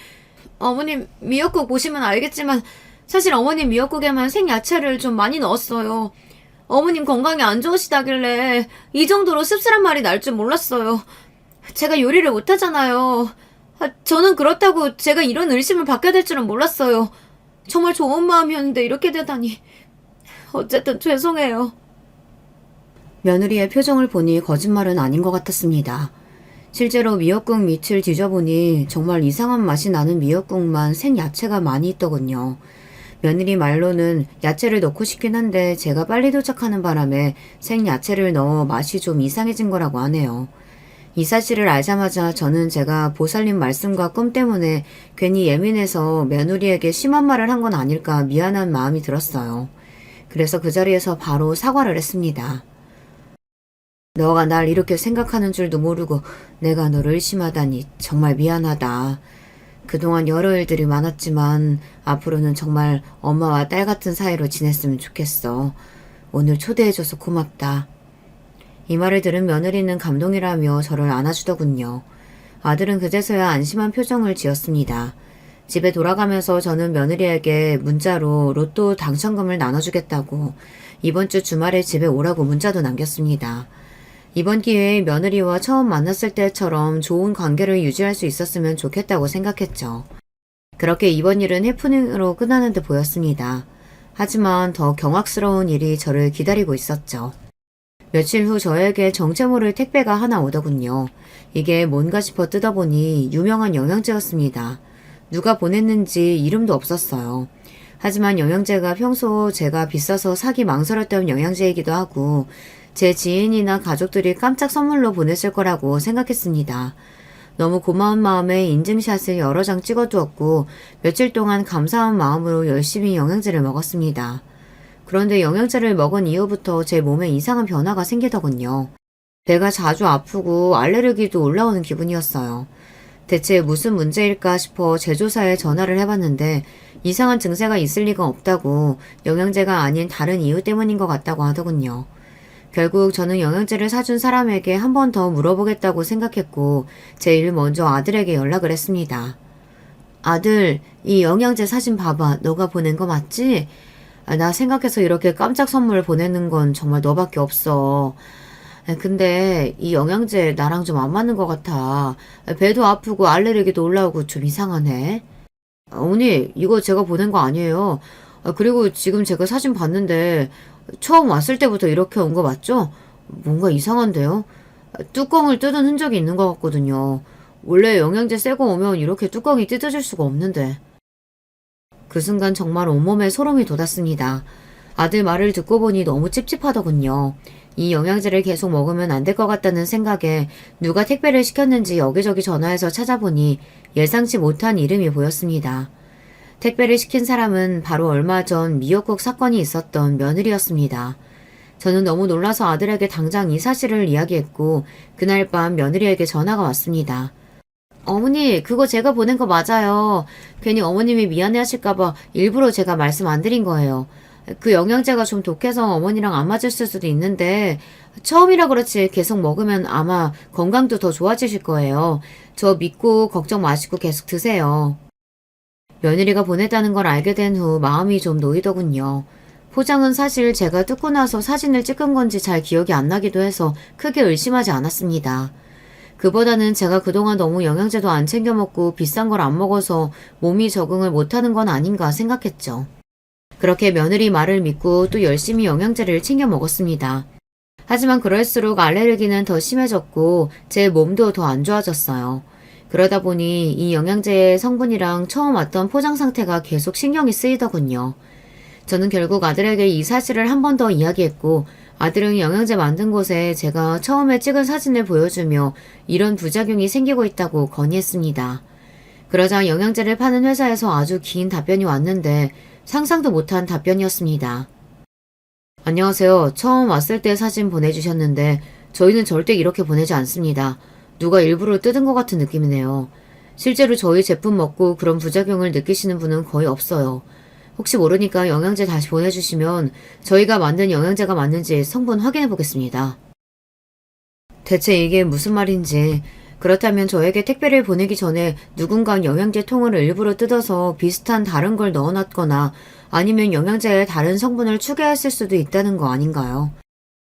어머님 미역국 보시면 알겠지만 사실 어머님 미역국에만 생야채를 좀 많이 넣었어요. 어머님 건강이 안 좋으시다길래 이 정도로 씁쓸한 말이 날 줄 몰랐어요. 제가 요리를 못하잖아요. 저는 그렇다고 제가 이런 의심을 받게 될 줄은 몰랐어요. 정말 좋은 마음이었는데 이렇게 되다니. 어쨌든 죄송해요. 며느리의 표정을 보니 거짓말은 아닌 것 같았습니다. 실제로 미역국 밑을 뒤져보니 정말 이상한 맛이 나는 미역국만 생야채가 많이 있더군요. 며느리 말로는 야채를 넣고 싶긴 한데 제가 빨리 도착하는 바람에 생야채를 넣어 맛이 좀 이상해진 거라고 하네요. 이 사실을 알자마자 저는 제가 보살님 말씀과 꿈 때문에 괜히 예민해서 며느리에게 심한 말을 한 건 아닐까 미안한 마음이 들었어요. 그래서 그 자리에서 바로 사과를 했습니다. 너가 날 이렇게 생각하는 줄도 모르고 내가 너를 의심하다니 정말 미안하다. 그동안 여러 일들이 많았지만 앞으로는 정말 엄마와 딸 같은 사이로 지냈으면 좋겠어. 오늘 초대해줘서 고맙다. 이 말을 들은 며느리는 감동이라며 저를 안아주더군요. 아들은 그제서야 안심한 표정을 지었습니다. 집에 돌아가면서 저는 며느리에게 문자로 로또 당첨금을 나눠주겠다고 이번 주 주말에 집에 오라고 문자도 남겼습니다. 이번 기회에 며느리와 처음 만났을 때처럼 좋은 관계를 유지할 수 있었으면 좋겠다고 생각했죠. 그렇게 이번 일은 해프닝으로 끝나는 듯 보였습니다. 하지만 더 경악스러운 일이 저를 기다리고 있었죠. 며칠 후 저에게 정체 모를 택배가 하나 오더군요. 이게 뭔가 싶어 뜯어보니 유명한 영양제였습니다. 누가 보냈는지 이름도 없었어요. 하지만 영양제가 평소 제가 비싸서 사기 망설였던 영양제이기도 하고 제 지인이나 가족들이 깜짝 선물로 보냈을 거라고 생각했습니다. 너무 고마운 마음에 인증샷을 여러 장 찍어두었고 며칠 동안 감사한 마음으로 열심히 영양제를 먹었습니다. 그런데 영양제를 먹은 이후부터 제 몸에 이상한 변화가 생기더군요. 배가 자주 아프고 알레르기도 올라오는 기분이었어요. 대체 무슨 문제일까 싶어 제조사에 전화를 해봤는데 이상한 증세가 있을 리가 없다고 영양제가 아닌 다른 이유 때문인 것 같다고 하더군요. 결국 저는 영양제를 사준 사람에게 한 번 더 물어보겠다고 생각했고 제일 먼저 아들에게 연락을 했습니다. 아들, 이 영양제 사진 봐봐. 너가 보낸 거 맞지? 나 생각해서 이렇게 깜짝 선물 보내는 건 정말 너밖에 없어. 근데 이 영양제 나랑 좀 안 맞는 것 같아. 배도 아프고 알레르기도 올라오고 좀 이상하네. 어머니, 이거 제가 보낸 거 아니에요. 그리고 지금 제가 사진 봤는데 처음 왔을 때부터 이렇게 온 거 맞죠? 뭔가 이상한데요? 뚜껑을 뜯은 흔적이 있는 것 같거든요. 원래 영양제 새거 오면 이렇게 뚜껑이 뜯어질 수가 없는데. 그 순간 정말 온몸에 소름이 돋았습니다. 아들 말을 듣고 보니 너무 찝찝하더군요. 이 영양제를 계속 먹으면 안 될 것 같다는 생각에 누가 택배를 시켰는지 여기저기 전화해서 찾아보니 예상치 못한 이름이 보였습니다. 택배를 시킨 사람은 바로 얼마 전 미역국 사건이 있었던 며느리였습니다. 저는 너무 놀라서 아들에게 당장 이 사실을 이야기했고 그날 밤 며느리에게 전화가 왔습니다. 어머니, 그거 제가 보낸 거 맞아요. 괜히 어머님이 미안해하실까봐 일부러 제가 말씀 안 드린 거예요. 그 영양제가 좀 독해서 어머니랑 안 맞을 수도 있는데 처음이라 그렇지 계속 먹으면 아마 건강도 더 좋아지실 거예요. 저 믿고 걱정 마시고 계속 드세요. 며느리가 보냈다는 걸 알게 된 후 마음이 좀 놓이더군요. 포장은 사실 제가 뜯고 나서 사진을 찍은 건지 잘 기억이 안 나기도 해서 크게 의심하지 않았습니다. 그보다는 제가 그동안 너무 영양제도 안 챙겨 먹고 비싼 걸 안 먹어서 몸이 적응을 못하는 건 아닌가 생각했죠. 그렇게 며느리 말을 믿고 또 열심히 영양제를 챙겨 먹었습니다. 하지만 그럴수록 알레르기는 더 심해졌고 제 몸도 더 안 좋아졌어요. 그러다 보니 이 영양제의 성분이랑 처음 왔던 포장 상태가 계속 신경이 쓰이더군요. 저는 결국 아들에게 이 사실을 한 번 더 이야기했고 아들은 영양제 만든 곳에 제가 처음에 찍은 사진을 보여주며 이런 부작용이 생기고 있다고 건의했습니다. 그러자 영양제를 파는 회사에서 아주 긴 답변이 왔는데 상상도 못한 답변이었습니다. 안녕하세요. 처음 왔을 때 사진 보내주셨는데 저희는 절대 이렇게 보내지 않습니다. 누가 일부러 뜯은 것 같은 느낌이네요. 실제로 저희 제품 먹고 그런 부작용을 느끼시는 분은 거의 없어요. 혹시 모르니까 영양제 다시 보내주시면 저희가 만든 영양제가 맞는지 성분 확인해 보겠습니다. 대체 이게 무슨 말인지, 그렇다면 저에게 택배를 보내기 전에 누군가 영양제 통을 일부러 뜯어서 비슷한 다른 걸 넣어놨거나 아니면 영양제에 다른 성분을 추가했을 수도 있다는 거 아닌가요?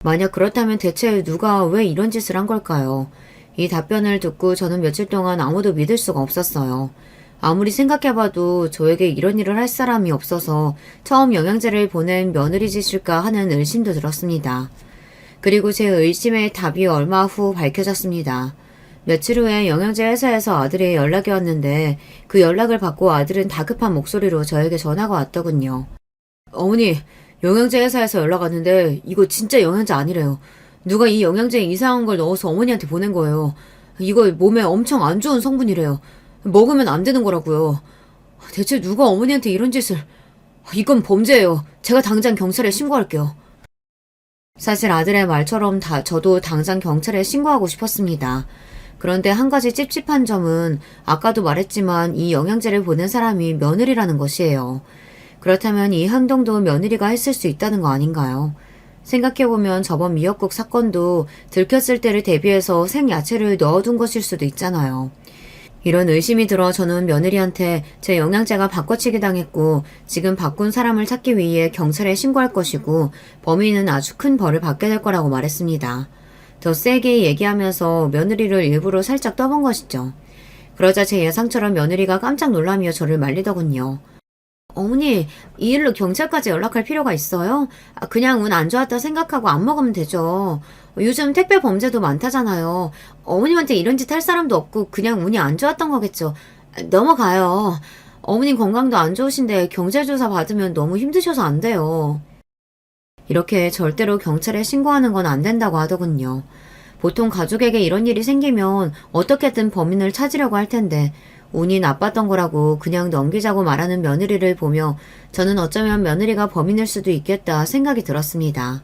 만약 그렇다면 대체 누가 왜 이런 짓을 한 걸까요? 이 답변을 듣고 저는 며칠 동안 아무도 믿을 수가 없었어요. 아무리 생각해봐도 저에게 이런 일을 할 사람이 없어서 처음 영양제를 보낸 며느리 짓일까 하는 의심도 들었습니다. 그리고 제 의심의 답이 얼마 후 밝혀졌습니다. 며칠 후에 영양제 회사에서 아들의 연락이 왔는데 그 연락을 받고 아들은 다급한 목소리로 저에게 전화가 왔더군요. 어머니, 영양제 회사에서 연락 왔는데 이거 진짜 영양제 아니래요. 누가 이 영양제에 이상한 걸 넣어서 어머니한테 보낸 거예요. 이거 몸에 엄청 안 좋은 성분이래요. 먹으면 안 되는 거라고요. 대체 누가 어머니한테 이런 짓을... 이건 범죄예요. 제가 당장 경찰에 신고할게요. 사실 아들의 말처럼 저도 당장 경찰에 신고하고 싶었습니다. 그런데 한 가지 찝찝한 점은 아까도 말했지만 이 영양제를 보낸 사람이 며느리라는 것이에요. 그렇다면 이 행동도 며느리가 했을 수 있다는 거 아닌가요? 생각해보면 저번 미역국 사건도 들켰을 때를 대비해서 생야채를 넣어둔 것일 수도 있잖아요. 이런 의심이 들어 저는 며느리한테 제 영양제가 바꿔치기 당했고 지금 바꾼 사람을 찾기 위해 경찰에 신고할 것이고 범인은 아주 큰 벌을 받게 될 거라고 말했습니다. 더 세게 얘기하면서 며느리를 일부러 살짝 떠본 것이죠. 그러자 제 예상처럼 며느리가 깜짝 놀라며 저를 말리더군요. 어머니, 이 일로 경찰까지 연락할 필요가 있어요? 그냥 운 안 좋았다 생각하고 안 먹으면 되죠. 요즘 택배 범죄도 많다잖아요. 어머님한테 이런 짓 할 사람도 없고 그냥 운이 안 좋았던 거겠죠. 넘어가요. 어머님 건강도 안 좋으신데 경찰조사 받으면 너무 힘드셔서 안 돼요. 이렇게 절대로 경찰에 신고하는 건 안 된다고 하더군요. 보통 가족에게 이런 일이 생기면 어떻게든 범인을 찾으려고 할 텐데 운이 나빴던 거라고 그냥 넘기자고 말하는 며느리를 보며 저는 어쩌면 며느리가 범인일 수도 있겠다 생각이 들었습니다.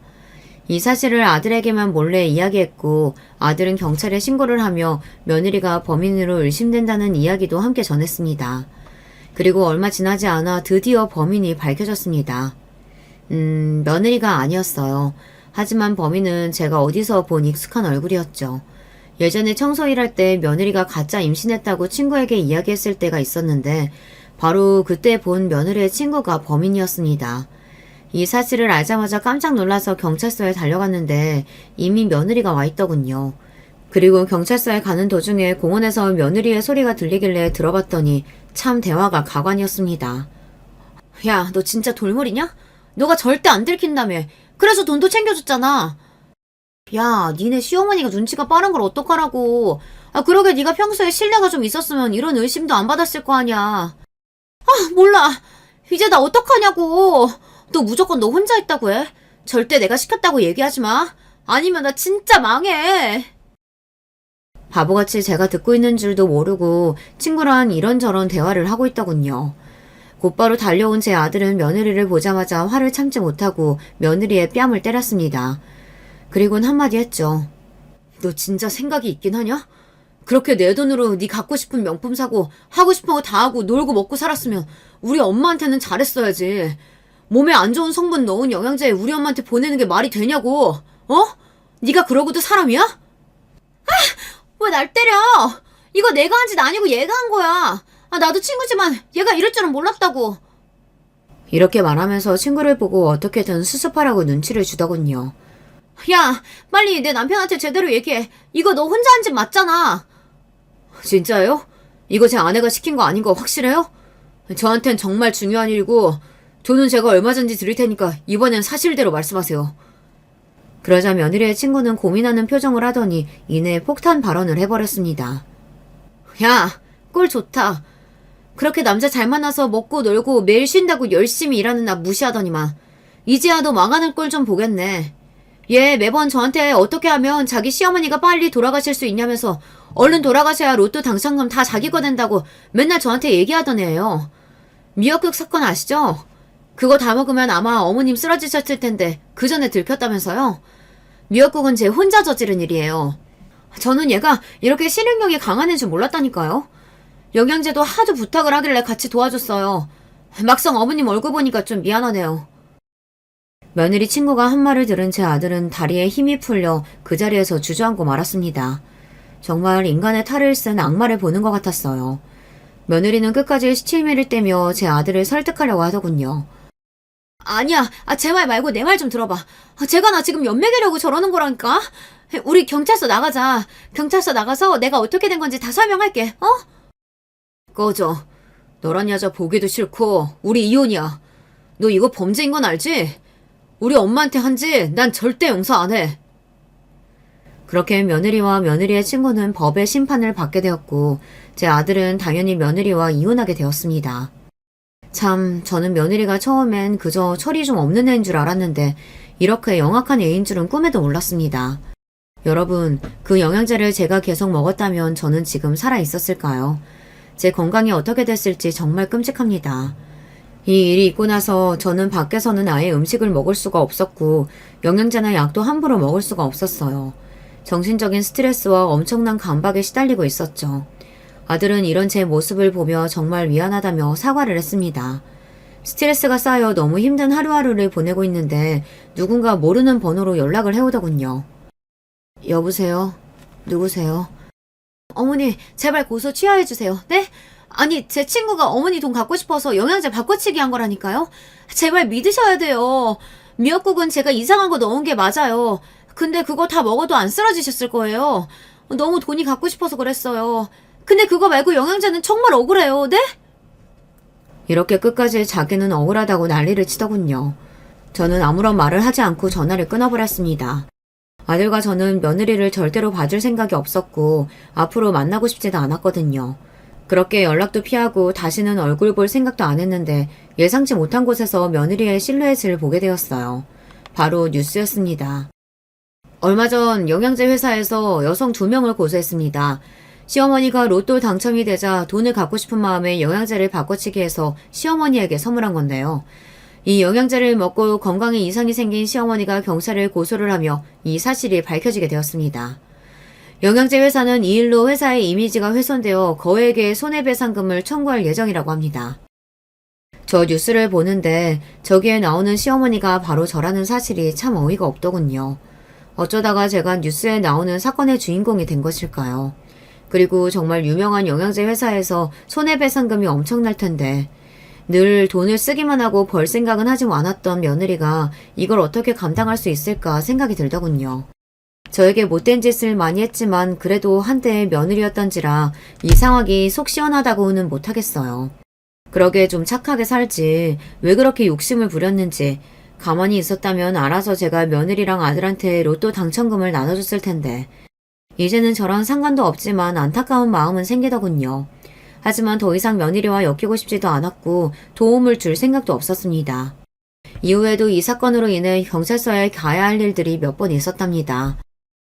이 사실을 아들에게만 몰래 이야기했고 아들은 경찰에 신고를 하며 며느리가 범인으로 의심된다는 이야기도 함께 전했습니다. 그리고 얼마 지나지 않아 드디어 범인이 밝혀졌습니다. 며느리가 아니었어요. 하지만 범인은 제가 어디서 본 익숙한 얼굴이었죠. 예전에 청소 일할 때 며느리가 가짜 임신했다고 친구에게 이야기했을 때가 있었는데 바로 그때 본 며느리의 친구가 범인이었습니다. 이 사실을 알자마자 깜짝 놀라서 경찰서에 달려갔는데 이미 며느리가 와 있더군요. 그리고 경찰서에 가는 도중에 공원에서 며느리의 소리가 들리길래 들어봤더니 참 대화가 가관이었습니다. 야, 너 진짜 돌머리냐? 너가 절대 안 들킨다며. 그래서 돈도 챙겨줬잖아. 야, 니네 시어머니가 눈치가 빠른 걸 어떡하라고. 아, 그러게 네가 평소에 신뢰가 좀 있었으면 이런 의심도 안 받았을 거 아니야. 몰라. 이제 나 어떡하냐고. 너 무조건 너 혼자 있다고 해. 절대 내가 시켰다고 얘기하지 마. 아니면 나 진짜 망해. 바보같이 제가 듣고 있는 줄도 모르고 친구랑 이런저런 대화를 하고 있더군요. 곧바로 달려온 제 아들은 며느리를 보자마자 화를 참지 못하고 며느리의 뺨을 때렸습니다. 그리곤 한마디 했죠. 너 진짜 생각이 있긴 하냐? 그렇게 내 돈으로 네 갖고 싶은 명품 사고 하고 싶은 거 다 하고 놀고 먹고 살았으면 우리 엄마한테는 잘했어야지. 몸에 안 좋은 성분 넣은 영양제 우리 엄마한테 보내는 게 말이 되냐고. 어? 네가 그러고도 사람이야? 왜 날 때려? 이거 내가 한 짓 아니고 얘가 한 거야. 나도 친구지만 얘가 이럴 줄은 몰랐다고. 이렇게 말하면서 친구를 보고 어떻게든 수습하라고 눈치를 주더군요. 야, 빨리 내 남편한테 제대로 얘기해. 이거 너 혼자 한 짓 맞잖아. 진짜요? 이거 제 아내가 시킨 거 아닌 거 확실해요? 저한텐 정말 중요한 일이고 돈은 제가 얼마든지 드릴 테니까 이번엔 사실대로 말씀하세요. 그러자 며느리의 친구는 고민하는 표정을 하더니 이내 폭탄 발언을 해버렸습니다. 야, 꼴 좋다. 그렇게 남자 잘 만나서 먹고 놀고 매일 쉰다고 열심히 일하는 나 무시하더니만 이제야 너 망하는 꼴 좀 보겠네. 얘 매번 저한테 어떻게 하면 자기 시어머니가 빨리 돌아가실 수 있냐면서 얼른 돌아가셔야 로또 당첨금 다 자기 거 된다고 맨날 저한테 얘기하던 애예요. 미역국 사건 아시죠? 그거 다 먹으면 아마 어머님 쓰러지셨을 텐데 그 전에 들켰다면서요? 미역국은 제 혼자 저지른 일이에요. 저는 얘가 이렇게 실행력이 강한 애인 줄 몰랐다니까요. 영양제도 하도 부탁을 하길래 같이 도와줬어요. 막상 어머님 얼굴 보니까 좀 미안하네요. 며느리 친구가 한 말을 들은 제 아들은 다리에 힘이 풀려 그 자리에서 주저앉고 말았습니다. 정말 인간의 탈을 쓴 악마를 보는 것 같았어요. 며느리는 끝까지 시치미를 떼며 제 아들을 설득하려고 하더군요. 아니야, 제 말 말고 내 말 좀 들어봐. 제가 나 지금 연맥이려고 저러는 거라니까. 우리 경찰서 나가자. 경찰서 나가서 내가 어떻게 된 건지 다 설명할게. 어? 꺼져. 너란 여자 보기도 싫고 우리 이혼이야. 너 이거 범죄인 건 알지? 우리 엄마한테 한지 난 절대 용서 안 해. 그렇게 며느리와 며느리의 친구는 법의 심판을 받게 되었고 제 아들은 당연히 며느리와 이혼하게 되었습니다. 참, 저는 며느리가 처음엔 그저 철이 좀 없는 애인 줄 알았는데 이렇게 영악한 애인 줄은 꿈에도 몰랐습니다. 여러분, 그 영양제를 제가 계속 먹었다면 저는 지금 살아 있었을까요? 제 건강이 어떻게 됐을지 정말 끔찍합니다. 이 일이 있고 나서 저는 밖에서는 아예 음식을 먹을 수가 없었고 영양제나 약도 함부로 먹을 수가 없었어요. 정신적인 스트레스와 엄청난 강박에 시달리고 있었죠. 아들은 이런 제 모습을 보며 정말 미안하다며 사과를 했습니다. 스트레스가 쌓여 너무 힘든 하루하루를 보내고 있는데 누군가 모르는 번호로 연락을 해오더군요. 여보세요? 누구세요? 어머니, 제발 고소 취하해주세요. 네? 아니, 제 친구가 어머니 돈 갖고 싶어서 영양제 바꿔치기 한 거라니까요? 제발 믿으셔야 돼요. 미역국은 제가 이상한 거 넣은 게 맞아요. 근데 그거 다 먹어도 안 쓰러지셨을 거예요. 너무 돈이 갖고 싶어서 그랬어요. 근데 그거 말고 영양제는 정말 억울해요. 네? 이렇게 끝까지 자기는 억울하다고 난리를 치더군요. 저는 아무런 말을 하지 않고 전화를 끊어버렸습니다. 아들과 저는 며느리를 절대로 봐줄 생각이 없었고 앞으로 만나고 싶지도 않았거든요. 그렇게 연락도 피하고 다시는 얼굴 볼 생각도 안 했는데 예상치 못한 곳에서 며느리의 실루엣을 보게 되었어요. 바로 뉴스였습니다. 얼마 전 영양제 회사에서 여성 2명을 고소했습니다. 시어머니가 로또 당첨이 되자 돈을 갖고 싶은 마음에 영양제를 바꿔치기 해서 시어머니에게 선물한 건데요. 이 영양제를 먹고 건강에 이상이 생긴 시어머니가 경찰을 고소를 하며 이 사실이 밝혀지게 되었습니다. 영양제 회사는 이 일로 회사의 이미지가 훼손되어 거액의 손해배상금을 청구할 예정이라고 합니다. 저 뉴스를 보는데 저기에 나오는 시어머니가 바로 저라는 사실이 참 어이가 없더군요. 어쩌다가 제가 뉴스에 나오는 사건의 주인공이 된 것일까요? 그리고 정말 유명한 영양제 회사에서 손해배상금이 엄청날 텐데 늘 돈을 쓰기만 하고 벌 생각은 하지 않았던 며느리가 이걸 어떻게 감당할 수 있을까 생각이 들더군요. 저에게 못된 짓을 많이 했지만 그래도 한때의 며느리였던지라 이 상황이 속 시원하다고는 못하겠어요. 그러게 좀 착하게 살지 왜 그렇게 욕심을 부렸는지 가만히 있었다면 알아서 제가 며느리랑 아들한테 로또 당첨금을 나눠줬을 텐데 이제는 저랑 상관도 없지만 안타까운 마음은 생기더군요. 하지만 더 이상 며느리와 엮이고 싶지도 않았고 도움을 줄 생각도 없었습니다. 이후에도 이 사건으로 인해 경찰서에 가야 할 일들이 몇 번 있었답니다.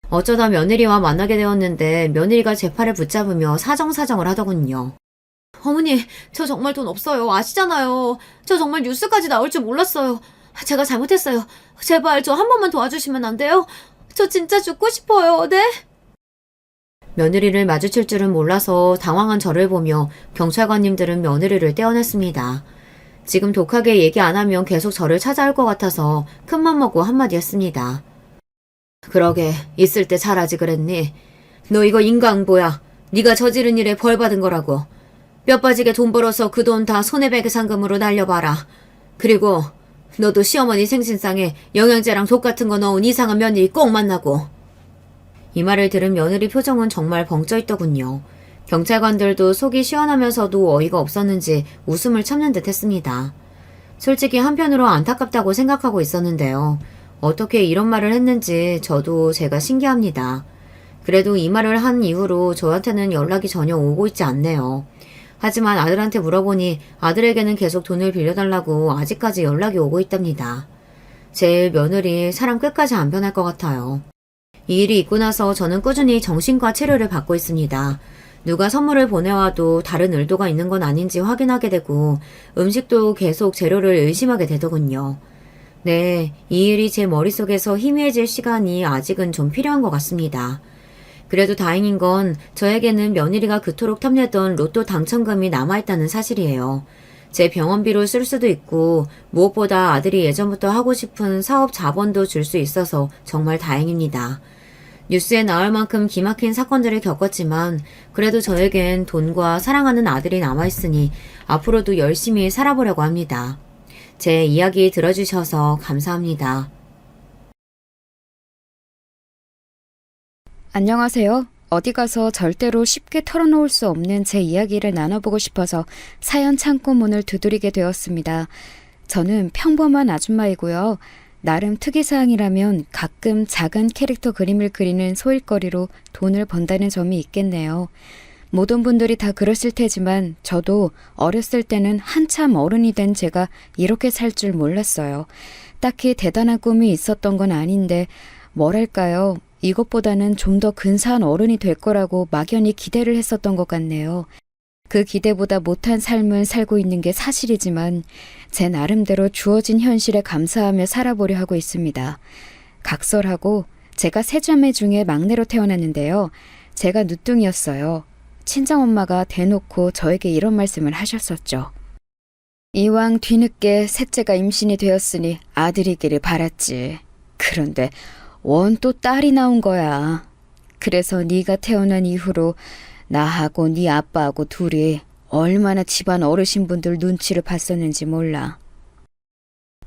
어쩌다 며느리와 만나게 되었는데 며느리가 제 팔을 붙잡으며 사정사정을 하더군요. 어머니, 저 정말 돈 없어요. 아시잖아요. 저 정말 뉴스까지 나올 줄 몰랐어요. 제가 잘못했어요. 제발 저 한 번만 도와주시면 안 돼요? 저 진짜 죽고 싶어요. 네? 며느리를 마주칠 줄은 몰라서 당황한 저를 보며 경찰관님들은 며느리를 떼어냈습니다. 지금 독하게 얘기 안 하면 계속 저를 찾아올 것 같아서 큰맘 먹고 한마디 했습니다. 그러게 있을 때 잘하지 그랬니? 너 이거 인과응보야. 네가 저지른 일에 벌 받은 거라고. 뼈 빠지게 돈 벌어서 그 돈 다 손해배기 상금으로 날려봐라. 그리고 너도 시어머니 생신상에 영양제랑 독 같은 거 넣은 이상한 며느리 꼭 만나고. 이 말을 들은 며느리 표정은 정말 벙쪄 있더군요. 경찰관들도 속이 시원하면서도 어이가 없었는지 웃음을 참는 듯 했습니다. 솔직히 한편으로 안타깝다고 생각하고 있었는데요. 어떻게 이런 말을 했는지 저도 제가 신기합니다. 그래도 이 말을 한 이후로 저한테는 연락이 전혀 오고 있지 않네요. 하지만 아들한테 물어보니 아들에게는 계속 돈을 빌려달라고 아직까지 연락이 오고 있답니다. 제 며느리 사람 끝까지 안 변할 것 같아요. 이 일이 있고 나서 저는 꾸준히 정신과 치료를 받고 있습니다. 누가 선물을 보내와도 다른 의도가 있는 건 아닌지 확인하게 되고 음식도 계속 재료를 의심하게 되더군요. 네, 이 일이 제 머릿속에서 희미해질 시간이 아직은 좀 필요한 것 같습니다. 그래도 다행인 건 저에게는 며느리가 그토록 탐내던 로또 당첨금이 남아있다는 사실이에요. 제 병원비로 쓸 수도 있고 무엇보다 아들이 예전부터 하고 싶은 사업 자본도 줄 수 있어서 정말 다행입니다. 뉴스에 나올 만큼 기막힌 사건들을 겪었지만 그래도 저에겐 돈과 사랑하는 아들이 남아있으니 앞으로도 열심히 살아보려고 합니다. 제 이야기 들어주셔서 감사합니다. 안녕하세요. 어디 가서 절대로 쉽게 털어놓을 수 없는 제 이야기를 나눠보고 싶어서 사연 창고문을 두드리게 되었습니다. 저는 평범한 아줌마이고요. 나름 특이사항이라면 가끔 작은 캐릭터 그림을 그리는 소일거리로 돈을 번다는 점이 있겠네요. 모든 분들이 다 그랬을 테지만 저도 어렸을 때는 한참 어른이 된 제가 이렇게 살 줄 몰랐어요. 딱히 대단한 꿈이 있었던 건 아닌데 뭐랄까요. 이것보다는 좀 더 근사한 어른이 될 거라고 막연히 기대를 했었던 것 같네요. 그 기대보다 못한 삶을 살고 있는 게 사실이지만 제 나름대로 주어진 현실에 감사하며 살아보려 하고 있습니다. 각설하고 제가 세 자매 중에 막내로 태어났는데요. 제가 누뚱이었어요. 친정엄마가 대놓고 저에게 이런 말씀을 하셨었죠. 이왕 뒤늦게 셋째가 임신이 되었으니 아들이기를 바랐지. 그런데 원 또 딸이 나온 거야. 그래서 네가 태어난 이후로 나하고 네 아빠하고 둘이 얼마나 집안 어르신분들 눈치를 봤었는지 몰라.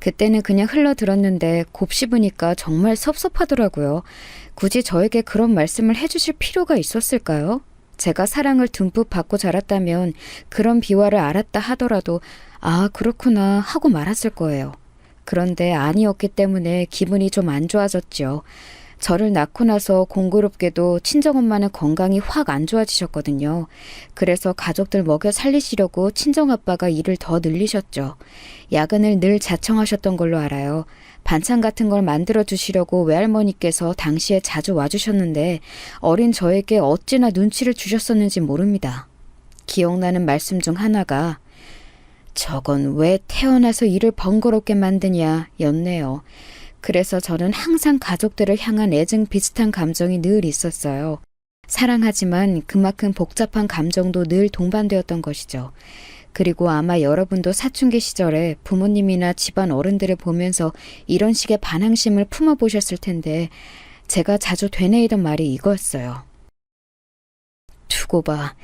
그때는 그냥 흘러들었는데 곱씹으니까 정말 섭섭하더라고요. 굳이 저에게 그런 말씀을 해주실 필요가 있었을까요? 제가 사랑을 듬뿍 받고 자랐다면 그런 비화를 알았다 하더라도 아 그렇구나 하고 말았을 거예요. 그런데 아니었기 때문에 기분이 좀 안 좋아졌죠. 저를 낳고 나서 공교롭게도 친정엄마는 건강이 확 안 좋아지셨거든요. 그래서 가족들 먹여 살리시려고 친정아빠가 일을 더 늘리셨죠. 야근을 늘 자청하셨던 걸로 알아요. 반찬 같은 걸 만들어 주시려고 외할머니께서 당시에 자주 와주셨는데 어린 저에게 어찌나 눈치를 주셨었는지 모릅니다. 기억나는 말씀 중 하나가 저건 왜 태어나서 일을 번거롭게 만드냐 였네요. 그래서 저는 항상 가족들을 향한 애증 비슷한 감정이 늘 있었어요. 사랑하지만 그만큼 복잡한 감정도 늘 동반되었던 것이죠. 그리고 아마 여러분도 사춘기 시절에 부모님이나 집안 어른들을 보면서 이런 식의 반항심을 품어보셨을 텐데 제가 자주 되뇌이던 말이 이거였어요. 두고 봐.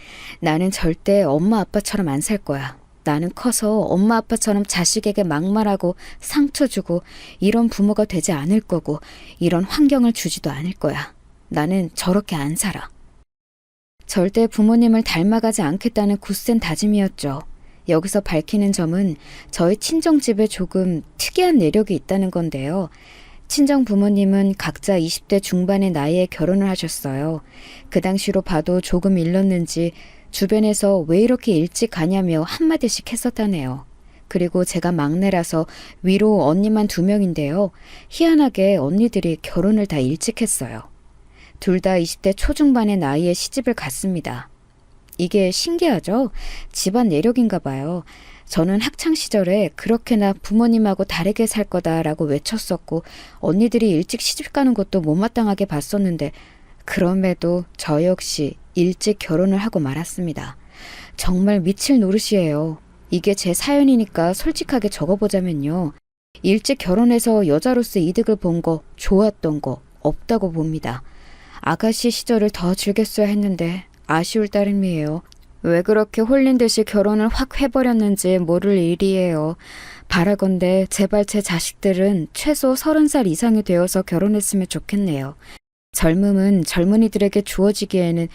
나는 절대 엄마 아빠처럼 안 살 거야. 나는 커서 엄마 아빠처럼 자식에게 막말하고 상처 주고 이런 부모가 되지 않을 거고 이런 환경을 주지도 않을 거야. 나는 저렇게 안 살아. 절대 부모님을 닮아가지 않겠다는 굳센 다짐이었죠. 여기서 밝히는 점은 저희 친정집에 조금 특이한 내력이 있다는 건데요. 친정 부모님은 각자 20대 중반의 나이에 결혼을 하셨어요. 그 당시로 봐도 조금 일렀는지 주변에서 왜 이렇게 일찍 가냐며 한마디씩 했었다네요. 그리고 제가 막내라서 위로 언니만 2명인데요. 희한하게 언니들이 결혼을 다 일찍 했어요. 둘 다 20대 초중반의 나이에 시집을 갔습니다. 이게 신기하죠? 집안 내력인가 봐요. 저는 학창시절에 그렇게나 부모님하고 다르게 살 거다라고 외쳤었고 언니들이 일찍 시집 가는 것도 못마땅하게 봤었는데 그럼에도 저 역시 일찍 결혼을 하고 말았습니다. 정말 미칠 노릇이에요. 이게 제 사연이니까 솔직하게 적어보자면요. 일찍 결혼해서 여자로서 이득을 본 거, 좋았던 거 없다고 봅니다. 아가씨 시절을 더 즐겼어야 했는데 아쉬울 따름이에요. 왜 그렇게 홀린 듯이 결혼을 확 해버렸는지 모를 일이에요. 바라건대 제발 제 자식들은 최소 30살 이상이 되어서 결혼했으면 좋겠네요. 젊음은 젊은이들에게 주어지기에는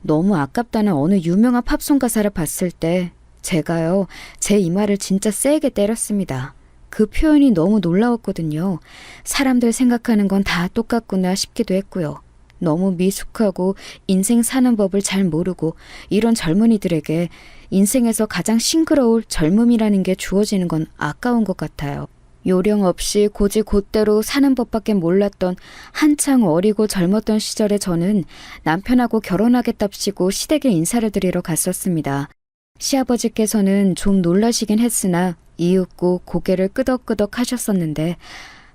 너무 아깝다는 어느 유명한 팝송 가사를 봤을 때 제가요, 제 이마를 진짜 세게 때렸습니다. 그 표현이 너무 놀라웠거든요. 사람들 생각하는 건 다 똑같구나 싶기도 했고요. 너무 미숙하고 인생 사는 법을 잘 모르고 이런 젊은이들에게 인생에서 가장 싱그러울 젊음이라는 게 주어지는 건 아까운 것 같아요. 요령 없이 고지 곧대로 사는 법밖에 몰랐던 한창 어리고 젊었던 시절에 저는 남편하고 결혼하겠답시고 시댁에 인사를 드리러 갔었습니다. 시아버지께서는 좀 놀라시긴 했으나 이윽고 고개를 끄덕끄덕 하셨었는데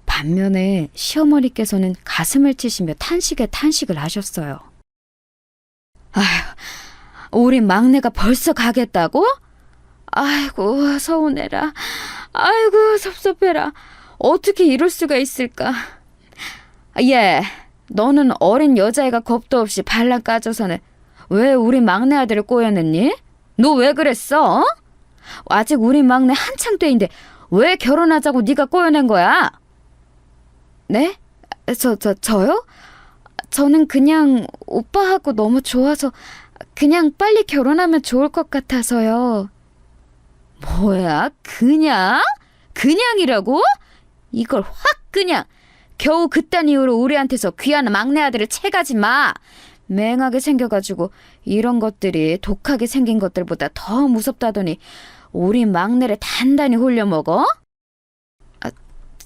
반면에 시어머니께서는 가슴을 치시며 탄식을 하셨어요. 아휴, 우리 막내가 벌써 가겠다고? 아이고, 서운해라. 아이고, 섭섭해라. 어떻게 이럴 수가 있을까? 얘, 너는 어린 여자애가 겁도 없이 발랑 까져서는 왜 우리 막내 아들을 꼬여냈니? 너 왜 그랬어? 어? 아직 우리 막내 한창 때인데 왜 결혼하자고 네가 꼬여낸 거야? 네? 저요? 저는 그냥 오빠하고 너무 좋아서 그냥 빨리 결혼하면 좋을 것 같아서요. 뭐야? 그냥? 그냥이라고? 이걸 확 그냥 겨우 그딴 이유로 우리한테서 귀한 막내 아들을 채가지 마. 맹하게 생겨가지고 이런 것들이 독하게 생긴 것들보다 더 무섭다더니 우리 막내를 단단히 홀려먹어?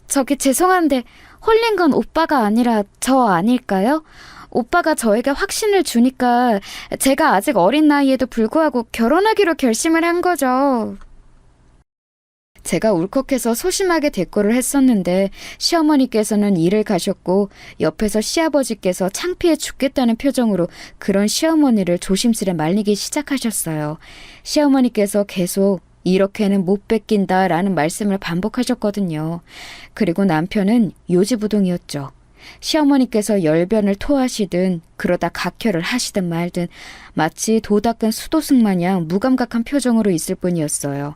저기 죄송한데 홀린 건 오빠가 아니라 저 아닐까요? 오빠가 저에게 확신을 주니까 제가 아직 어린 나이에도 불구하고 결혼하기로 결심을 한 거죠. 제가 울컥해서 소심하게 대꾸를 했었는데 시어머니께서는 일을 가셨고 옆에서 시아버지께서 창피해 죽겠다는 표정으로 그런 시어머니를 조심스레 말리기 시작하셨어요. 시어머니께서 계속 이렇게는 못 뺏긴다라는 말씀을 반복하셨거든요. 그리고 남편은 요지부동이었죠. 시어머니께서 열변을 토하시든 그러다 각혈을 하시든 말든 마치 도 닦은 수도승 마냥 무감각한 표정으로 있을 뿐이었어요.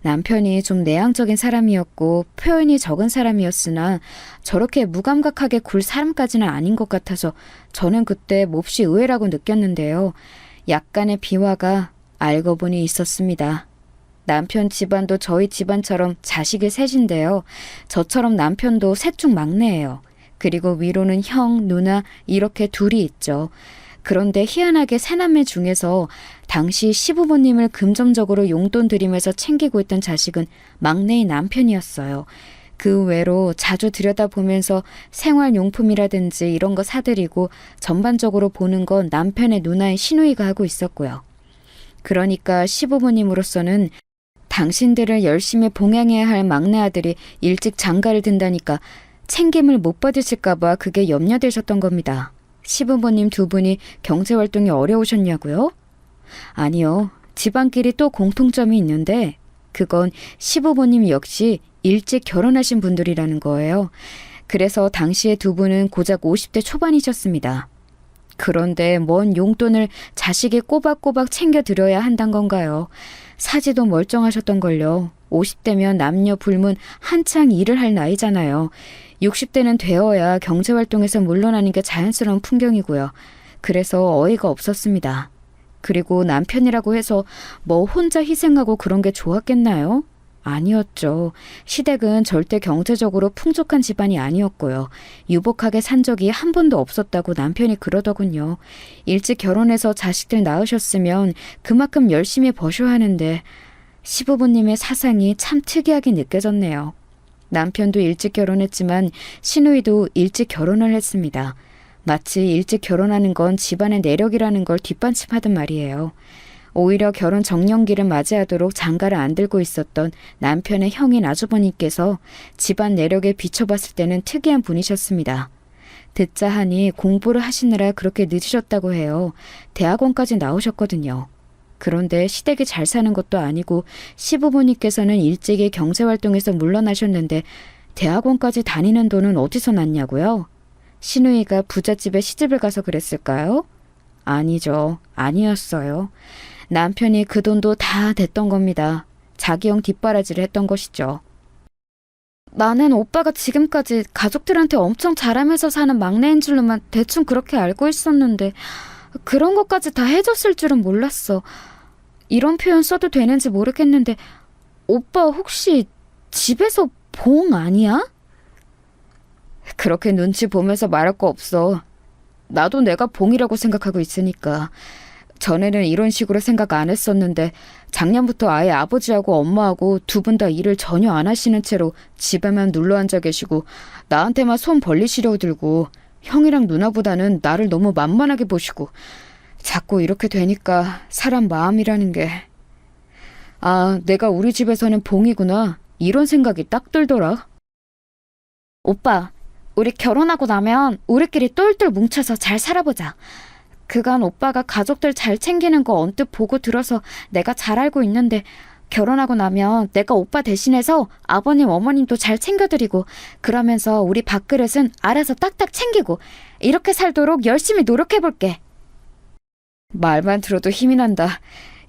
남편이 좀 내향적인 사람이었고 표현이 적은 사람이었으나 저렇게 무감각하게 굴 사람까지는 아닌 것 같아서 저는 그때 몹시 의외라고 느꼈는데요. 약간의 비화가 알고 보니 있었습니다. 남편 집안도 저희 집안처럼 자식이 셋인데요. 저처럼 남편도 셋 중 막내예요. 그리고 위로는 형, 누나 이렇게 둘이 있죠. 그런데 희한하게 새남매 중에서 당시 시부모님을 금전적으로 용돈 드리면서 챙기고 있던 자식은 막내인 남편이었어요. 그 외로 자주 들여다보면서 생활용품이라든지 이런 거 사드리고 전반적으로 보는 건 남편의 누나인 시누이가 하고 있었고요. 그러니까 시부모님으로서는 당신들을 열심히 봉양해야 할 막내 아들이 일찍 장가를 든다니까 챙김을 못 받으실까봐 그게 염려되셨던 겁니다. 시부모님 2분이 경제활동이 어려우셨냐고요? 아니요. 집안끼리 또 공통점이 있는데 그건 시부모님 역시 일찍 결혼하신 분들이라는 거예요. 그래서 당시에 2분은 고작 50대 초반이셨습니다. 그런데 뭔 용돈을 자식이 꼬박꼬박 챙겨드려야 한단 건가요? 사지도 멀쩡하셨던걸요. 50대면 남녀 불문 한창 일을 할 나이잖아요. 60대는 되어야 경제활동에서 물러나는 게 자연스러운 풍경이고요. 그래서 어이가 없었습니다. 그리고 남편이라고 해서 뭐 혼자 희생하고 그런 게 좋았겠나요? 아니었죠. 시댁은 절대 경제적으로 풍족한 집안이 아니었고요. 유복하게 산 적이 한 번도 없었다고 남편이 그러더군요. 일찍 결혼해서 자식들 낳으셨으면 그만큼 열심히 버셔야 하는데 시부모님의 사상이 참 특이하게 느껴졌네요. 남편도 일찍 결혼했지만 시누이도 일찍 결혼을 했습니다. 마치 일찍 결혼하는 건 집안의 내력이라는 걸 뒷받침하던 말이에요. 오히려 결혼 정년기를 맞이하도록 장가를 안 들고 있었던 남편의 형인 아주버님께서 집안 내력에 비춰봤을 때는 특이한 분이셨습니다. 듣자 하니 공부를 하시느라 그렇게 늦으셨다고 해요. 대학원까지 나오셨거든요. 그런데 시댁이 잘 사는 것도 아니고 시부모님께서는 일찍이 경제활동에서 물러나셨는데 대학원까지 다니는 돈은 어디서 났냐고요? 시누이가 부잣집에 시집을 가서 그랬을까요? 아니죠. 아니었어요. 남편이 그 돈도 다 댔던 겁니다. 자기형 뒷바라지를 했던 것이죠. 나는 오빠가 지금까지 가족들한테 엄청 잘하면서 사는 막내인 줄로만 대충 그렇게 알고 있었는데 그런 것까지 다 해줬을 줄은 몰랐어. 이런 표현 써도 되는지 모르겠는데 오빠 혹시 집에서 봉 아니야? 그렇게 눈치 보면서 말할 거 없어. 나도 내가 봉이라고 생각하고 있으니까. 전에는 이런 식으로 생각 안 했었는데 작년부터 아예 아버지하고 엄마하고 두 분 다 일을 전혀 안 하시는 채로 집에만 눌러 앉아 계시고 나한테만 손 벌리시려고 들고 형이랑 누나보다는 나를 너무 만만하게 보시고 자꾸 이렇게 되니까 사람 마음이라는 게 내가 우리 집에서는 봉이구나 이런 생각이 딱 들더라. 오빠, 우리 결혼하고 나면 우리끼리 똘똘 뭉쳐서 잘 살아보자. 그간 오빠가 가족들 잘 챙기는 거 언뜻 보고 들어서 내가 잘 알고 있는데 결혼하고 나면 내가 오빠 대신해서 아버님 어머님도 잘 챙겨드리고 그러면서 우리 밥그릇은 알아서 딱딱 챙기고 이렇게 살도록 열심히 노력해볼게. 말만 들어도 힘이 난다.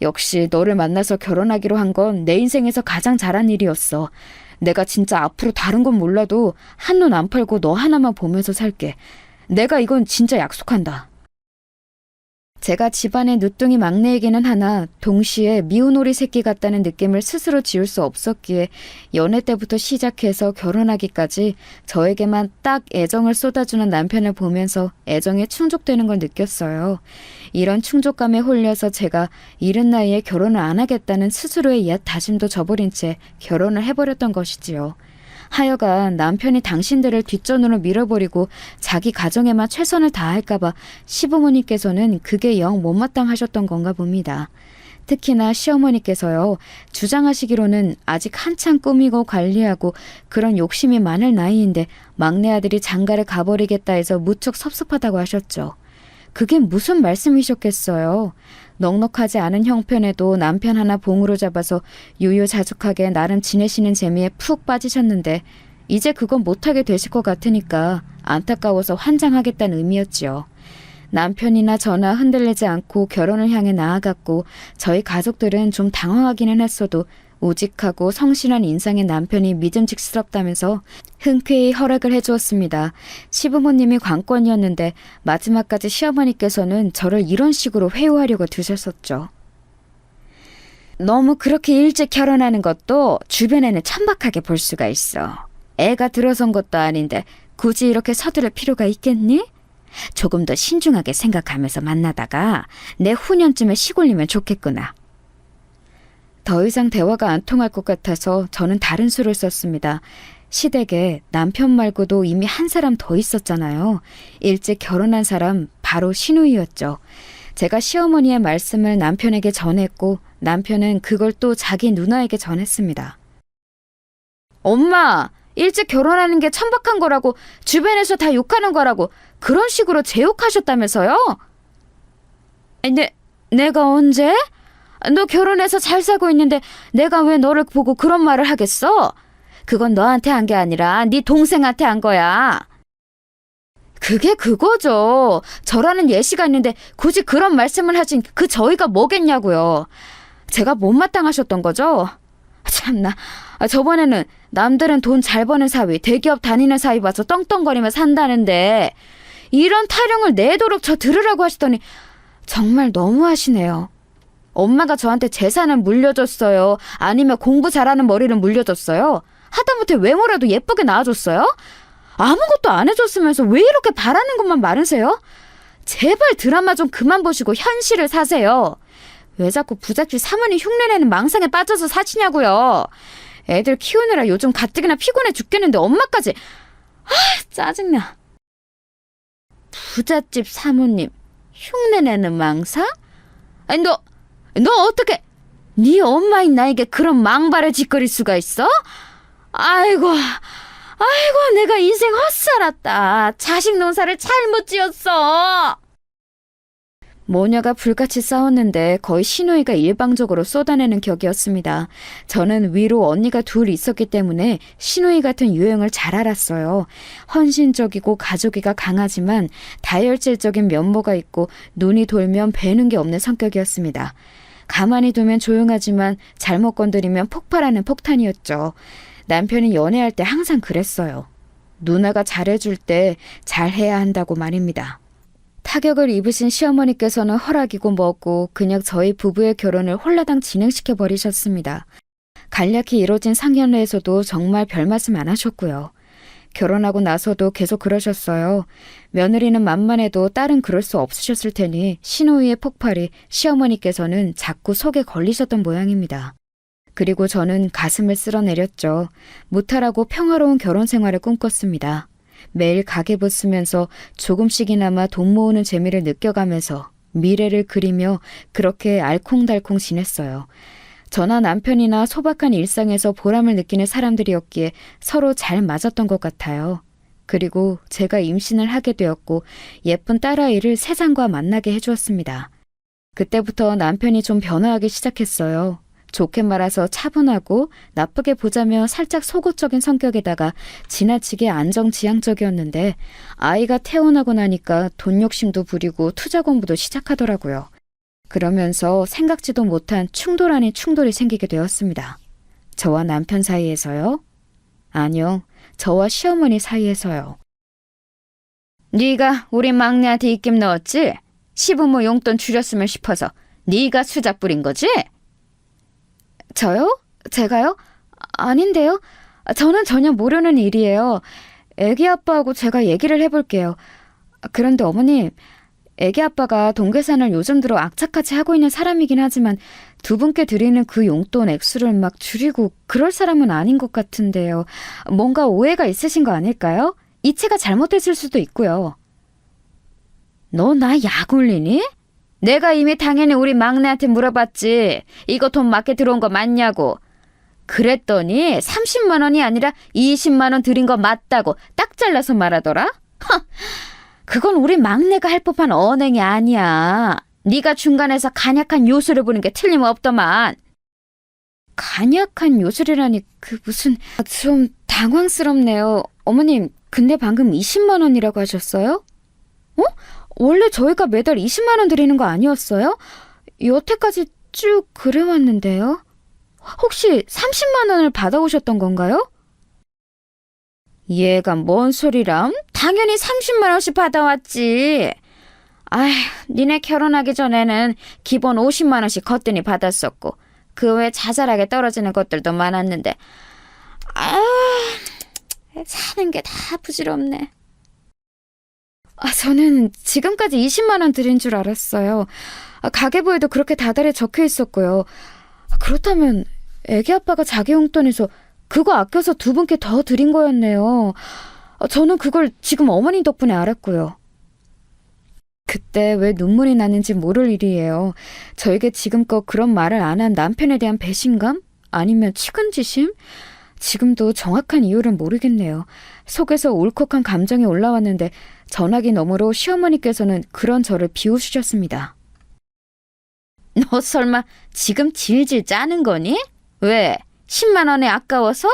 역시 너를 만나서 결혼하기로 한 건 내 인생에서 가장 잘한 일이었어. 내가 진짜 앞으로 다른 건 몰라도 한눈 안 팔고 너 하나만 보면서 살게. 내가 이건 진짜 약속한다. 제가 집안의 늦둥이 막내이기는 하나 동시에 미운 오리 새끼 같다는 느낌을 스스로 지울 수 없었기에 연애 때부터 시작해서 결혼하기까지 저에게만 딱 애정을 쏟아주는 남편을 보면서 애정에 충족되는 걸 느꼈어요. 이런 충족감에 홀려서 제가 이른 나이에 결혼을 안 하겠다는 스스로의 옛 다짐도 저버린 채 결혼을 해버렸던 것이지요. 하여간 남편이 당신들을 뒷전으로 밀어버리고 자기 가정에만 최선을 다할까봐 시부모님께서는 그게 영 못마땅하셨던 건가 봅니다. 특히나 시어머니께서요. 주장하시기로는 아직 한참 꾸미고 관리하고 그런 욕심이 많을 나이인데 막내 아들이 장가를 가버리겠다 해서 무척 섭섭하다고 하셨죠. 그게 무슨 말씀이셨겠어요. 넉넉하지 않은 형편에도 남편 하나 봉으로 잡아서 유유자적하게 나름 지내시는 재미에 푹 빠지셨는데 이제 그건 못하게 되실 것 같으니까 안타까워서 환장하겠다는 의미였지요. 남편이나 저나 흔들리지 않고 결혼을 향해 나아갔고 저희 가족들은 좀 당황하기는 했어도 우직하고 성실한 인상의 남편이 믿음직스럽다면서 흔쾌히 허락을 해주었습니다. 시부모님이 관건이었는데 마지막까지 시어머니께서는 저를 이런 식으로 회유하려고 드셨었죠. 너무 그렇게 일찍 결혼하는 것도 주변에는 천박하게 볼 수가 있어. 애가 들어선 것도 아닌데 굳이 이렇게 서두를 필요가 있겠니? 조금 더 신중하게 생각하면서 만나다가 내 후년쯤에 시골리면 좋겠구나. 더 이상 대화가 안 통할 것 같아서 저는 다른 수를 썼습니다. 시댁에 남편 말고도 이미 한 사람 더 있었잖아요. 일찍 결혼한 사람 바로 시누이였죠. 제가 시어머니의 말씀을 남편에게 전했고 남편은 그걸 또 자기 누나에게 전했습니다. 엄마! 일찍 결혼하는 게 천박한 거라고 주변에서 다 욕하는 거라고 그런 식으로 제욕하셨다면서요? 내가 언제? 너 결혼해서 잘 살고 있는데 내가 왜 너를 보고 그런 말을 하겠어? 그건 너한테 한 게 아니라 네 동생한테 한 거야. 그게 그거죠. 저라는 예시가 있는데 굳이 그런 말씀을 하신 그 저희가 뭐겠냐고요. 제가 못마땅하셨던 거죠? 참나. 저번에는 남들은 돈 잘 버는 사위, 대기업 다니는 사위 봐서 떵떵거리며 산다는데 이런 타령을 내도록 저 들으라고 하시더니 정말 너무하시네요. 엄마가 저한테 재산을 물려줬어요? 아니면 공부 잘하는 머리를 물려줬어요? 하다못해 외모라도 예쁘게 낳아줬어요? 아무것도 안 해줬으면서 왜 이렇게 바라는 것만 많으세요? 제발 드라마 좀 그만 보시고 현실을 사세요. 왜 자꾸 부잣집 사모님 흉내내는 망상에 빠져서 사시냐고요. 애들 키우느라 요즘 가뜩이나 피곤해 죽겠는데 엄마까지. 짜증나. 부잣집 사모님 흉내내는 망상? 아니 너 어떻게 네 엄마인 나에게 그런 망발을 짓거릴 수가 있어? 아이고 내가 인생 헛살았다. 자식 농사를 잘못 지었어. 모녀가 불같이 싸웠는데 거의 시누이가 일방적으로 쏟아내는 격이었습니다. 저는 위로 언니가 둘 있었기 때문에 시누이 같은 유형을 잘 알았어요. 헌신적이고 가족이가 강하지만 다혈질적인 면모가 있고 눈이 돌면 배는 게 없는 성격이었습니다. 가만히 두면 조용하지만 잘못 건드리면 폭발하는 폭탄이었죠. 남편이 연애할 때 항상 그랬어요. 누나가 잘해줄 때 잘해야 한다고 말입니다. 타격을 입으신 시어머니께서는 허락이고 뭐고 그냥 저희 부부의 결혼을 홀라당 진행시켜 버리셨습니다. 간략히 이뤄진 상견례에서도 정말 별 말씀 안 하셨고요. 결혼하고 나서도 계속 그러셨어요. 며느리는 만만해도 딸은 그럴 수 없으셨을 테니 시누이의 폭발이 시어머니께서는 자꾸 속에 걸리셨던 모양입니다. 그리고 저는 가슴을 쓸어내렸죠. 무탈하고 평화로운 결혼 생활을 꿈꿨습니다. 매일 가계부 쓰면서 조금씩이나마 돈 모으는 재미를 느껴가면서 미래를 그리며 그렇게 알콩달콩 지냈어요. 저나 남편이나 소박한 일상에서 보람을 느끼는 사람들이었기에 서로 잘 맞았던 것 같아요. 그리고 제가 임신을 하게 되었고 예쁜 딸아이를 세상과 만나게 해주었습니다. 그때부터 남편이 좀 변화하기 시작했어요. 좋게 말해서 차분하고 나쁘게 보자면 살짝 속옷적인 성격에다가 지나치게 안정지향적이었는데 아이가 태어나고 나니까 돈 욕심도 부리고 투자 공부도 시작하더라고요. 그러면서 생각지도 못한 충돌 아닌 충돌이 생기게 되었습니다. 저와 남편 사이에서요? 아니요, 저와 시어머니 사이에서요. 네가 우리 막내한테 입김 넣었지? 시부모 용돈 줄였으면 싶어서 네가 수작 부린 거지? 저요? 제가요? 아닌데요. 저는 전혀 모르는 일이에요. 애기 아빠하고 제가 얘기를 해볼게요. 그런데 어머님, 애기 아빠가 돈 계산을 요즘 들어 악착같이 하고 있는 사람이긴 하지만 두 분께 드리는 그 용돈 액수를 막 줄이고 그럴 사람은 아닌 것 같은데요. 뭔가 오해가 있으신 거 아닐까요? 이체가 잘못됐을 수도 있고요. 너 나 약 올리니? 내가 이미 당연히 우리 막내한테 물어봤지. 이거 돈 맞게 들어온 거 맞냐고. 그랬더니 30만 원이 아니라 20만 원 드린 거 맞다고 딱 잘라서 말하더라. 그건 우리 막내가 할 법한 언행이 아니야. 네가 중간에서 간약한 요술을 부는 게 틀림없더만. 간약한 요술이라니 그 무슨... 좀 당황스럽네요. 어머님, 근데 방금 20만 원이라고 하셨어요? 어? 원래 저희가 매달 20만 원 드리는 거 아니었어요? 여태까지 쭉 그래왔는데요. 혹시 30만 원을 받아오셨던 건가요? 얘가 뭔 소리람? 당연히 30만 원씩 받아왔지. 아휴, 니네 결혼하기 전에는 기본 50만 원씩 거뜬히 받았었고 그 외 자잘하게 떨어지는 것들도 많았는데 사는 게 다 부질없네. 저는 지금까지 20만 원 드린 줄 알았어요. 가계부에도 그렇게 다달에 적혀 있었고요. 그렇다면 애기 아빠가 자기 용돈에서 그거 아껴서 두 분께 더 드린 거였네요. 저는 그걸 지금 어머니 덕분에 알았고요. 그때 왜 눈물이 나는지 모를 일이에요. 저에게 지금껏 그런 말을 안 한 남편에 대한 배신감? 아니면 측은지심? 지금도 정확한 이유를 모르겠네요. 속에서 울컥한 감정이 올라왔는데 전화기 너머로 시어머니께서는 그런 저를 비웃으셨습니다. 너 설마 지금 질질 짜는 거니? 왜? 10만 원에 아까워서?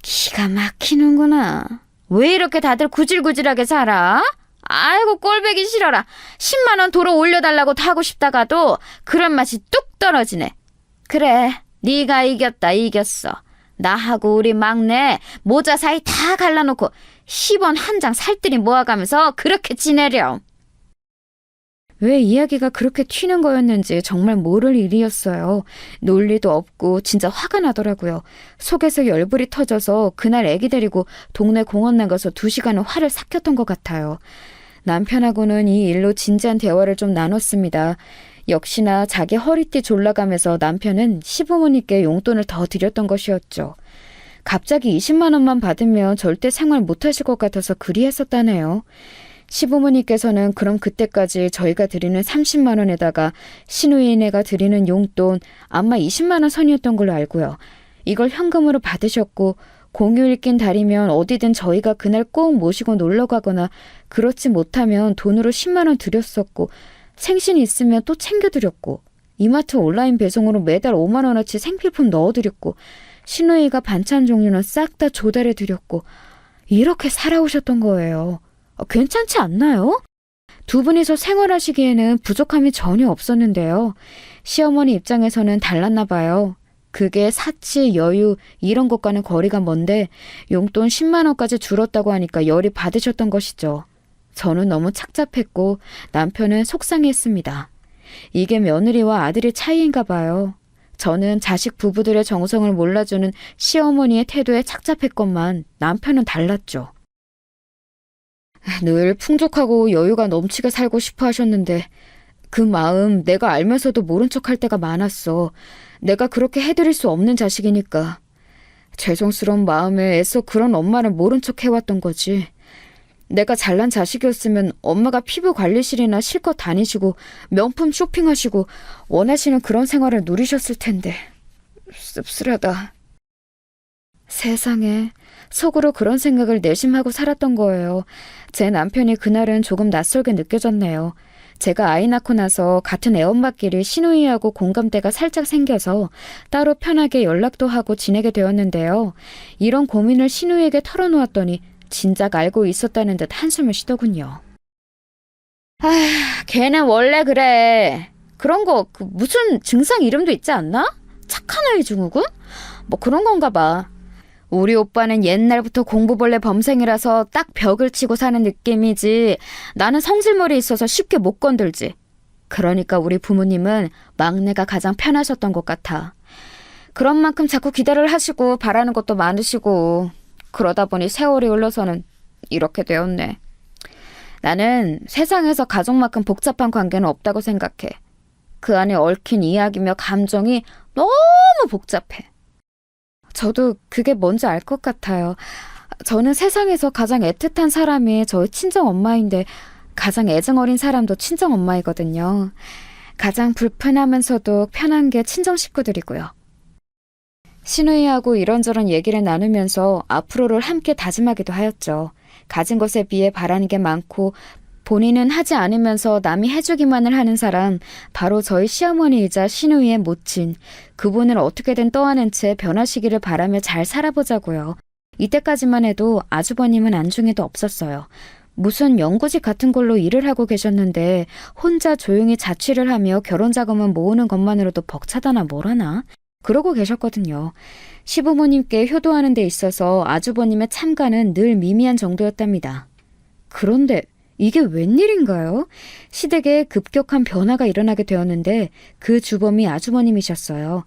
기가 막히는구나. 왜 이렇게 다들 구질구질하게 살아? 아이고 꼴보기 싫어라. 10만 원 도로 올려달라고 하고 싶다가도 그런 맛이 뚝 떨어지네. 그래, 네가 이겼어. 나하고 우리 막내 모자 사이 다 갈라놓고 10원 한 장 살뜰히 모아가면서 그렇게 지내렴. 왜 이야기가 그렇게 튀는 거였는지 정말 모를 일이었어요. 논리도 없고 진짜 화가 나더라고요. 속에서 열불이 터져서 그날 애기 데리고 동네 공원 나가서 2시간은 화를 삭혔던 것 같아요. 남편하고는 이 일로 진지한 대화를 좀 나눴습니다. 역시나 자기 허리띠 졸라가면서 남편은 시부모님께 용돈을 더 드렸던 것이었죠. 갑자기 20만 원만 받으면 절대 생활 못하실 것 같아서 그리했었다네요. 시부모님께서는 그럼 그때까지 저희가 드리는 30만 원에다가 시누이네가 드리는 용돈 아마 20만 원 선이었던 걸로 알고요. 이걸 현금으로 받으셨고 공휴일 낀 달이면 어디든 저희가 그날 꼭 모시고 놀러 가거나 그렇지 못하면 돈으로 10만 원 드렸었고 생신이 있으면 또 챙겨드렸고 이마트 온라인 배송으로 매달 5만 원어치 생필품 넣어드렸고 시누이가 반찬 종류는 싹 다 조달해드렸고 이렇게 살아오셨던 거예요. 괜찮지 않나요? 두 분이서 생활하시기에는 부족함이 전혀 없었는데요. 시어머니 입장에서는 달랐나 봐요. 그게 사치, 여유 이런 것과는 거리가 먼데 용돈 10만 원까지 줄었다고 하니까 열이 받으셨던 것이죠. 저는 너무 착잡했고 남편은 속상했습니다. 이게 며느리와 아들의 차이인가 봐요. 저는 자식 부부들의 정성을 몰라주는 시어머니의 태도에 착잡했건만 남편은 달랐죠. 늘 풍족하고 여유가 넘치게 살고 싶어 하셨는데 그 마음 내가 알면서도 모른 척할 때가 많았어. 내가 그렇게 해드릴 수 없는 자식이니까. 죄송스러운 마음에 애써 그런 엄마를 모른 척 해왔던 거지. 내가 잘난 자식이었으면 엄마가 피부 관리실이나 실컷 다니시고 명품 쇼핑하시고 원하시는 그런 생활을 누리셨을 텐데. 씁쓸하다. 세상에, 속으로 그런 생각을 내심하고 살았던 거예요. 제 남편이 그날은 조금 낯설게 느껴졌네요. 제가 아이 낳고 나서 같은 애엄마끼리 시누이하고 공감대가 살짝 생겨서 따로 편하게 연락도 하고 지내게 되었는데요. 이런 고민을 시누이에게 털어놓았더니 진작 알고 있었다는 듯 한숨을 쉬더군요. 걔는 원래 그래. 그런 거 무슨 증상 이름도 있지 않나? 착한 아이 증후군? 뭐 그런 건가 봐. 우리 오빠는 옛날부터 공부벌레 범생이라서 딱 벽을 치고 사는 느낌이지 나는 성질머리 있어서 쉽게 못 건들지. 그러니까 우리 부모님은 막내가 가장 편하셨던 것 같아. 그런 만큼 자꾸 기대를 하시고 바라는 것도 많으시고 그러다 보니 세월이 흘러서는 이렇게 되었네. 나는 세상에서 가족만큼 복잡한 관계는 없다고 생각해. 그 안에 얽힌 이야기며 감정이 너무 복잡해. 저도 그게 뭔지 알 것 같아요. 저는 세상에서 가장 애틋한 사람이 저희 친정엄마인데 가장 애정어린 사람도 친정엄마이거든요. 가장 불편하면서도 편한 게 친정 식구들이고요. 시누이하고 이런저런 얘기를 나누면서 앞으로를 함께 다짐하기도 하였죠. 가진 것에 비해 바라는 게 많고 본인은 하지 않으면서 남이 해주기만을 하는 사람, 바로 저희 시어머니이자 시누이의 모친, 그분을 어떻게든 떠안은 채 변하시기를 바라며 잘 살아보자고요. 이때까지만 해도 아주버님은 안중에도 없었어요. 무슨 연구직 같은 걸로 일을 하고 계셨는데 혼자 조용히 자취를 하며 결혼 자금을 모으는 것만으로도 벅차다나 뭐라나? 그러고 계셨거든요. 시부모님께 효도하는 데 있어서 아주버님의 참가는 늘 미미한 정도였답니다. 그런데 이게 웬일인가요? 시댁에 급격한 변화가 일어나게 되었는데 그 주범이 아주버님이셨어요.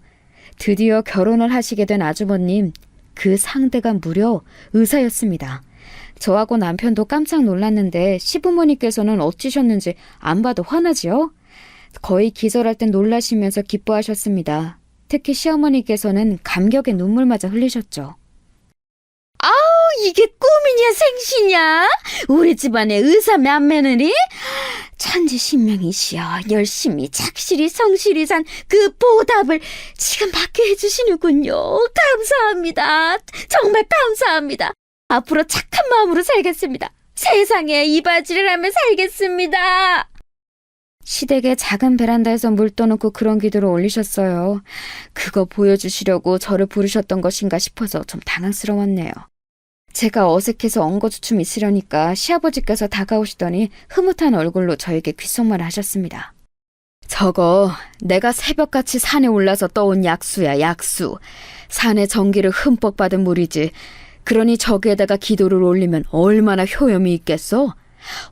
드디어 결혼을 하시게 된 아주버님, 그 상대가 무려 의사였습니다. 저하고 남편도 깜짝 놀랐는데 시부모님께서는 어찌셨는지 안 봐도 화나지요? 거의 기절할 땐 놀라시면서 기뻐하셨습니다. 특히 시어머니께서는 감격에 눈물마저 흘리셨죠. 이게 꿈이냐 생시냐? 우리 집안의 의사 맏며느리? 천지신명이시여 열심히 착실히 성실히 산 그 보답을 지금 받게 해주시는군요. 감사합니다. 정말 감사합니다. 앞으로 착한 마음으로 살겠습니다. 세상에 이바지를 하며 살겠습니다. 시댁의 작은 베란다에서 물 떠놓고 그런 기도를 올리셨어요. 그거 보여주시려고 저를 부르셨던 것인가 싶어서 좀 당황스러웠네요. 제가 어색해서 엉거주춤 있으려니까 시아버지께서 다가오시더니 흐뭇한 얼굴로 저에게 귓속말을 하셨습니다. 저거 내가 새벽같이 산에 올라서 떠온 약수야, 약수. 산의 전기를 흠뻑 받은 물이지. 그러니 저기에다가 기도를 올리면 얼마나 효염이 있겠어?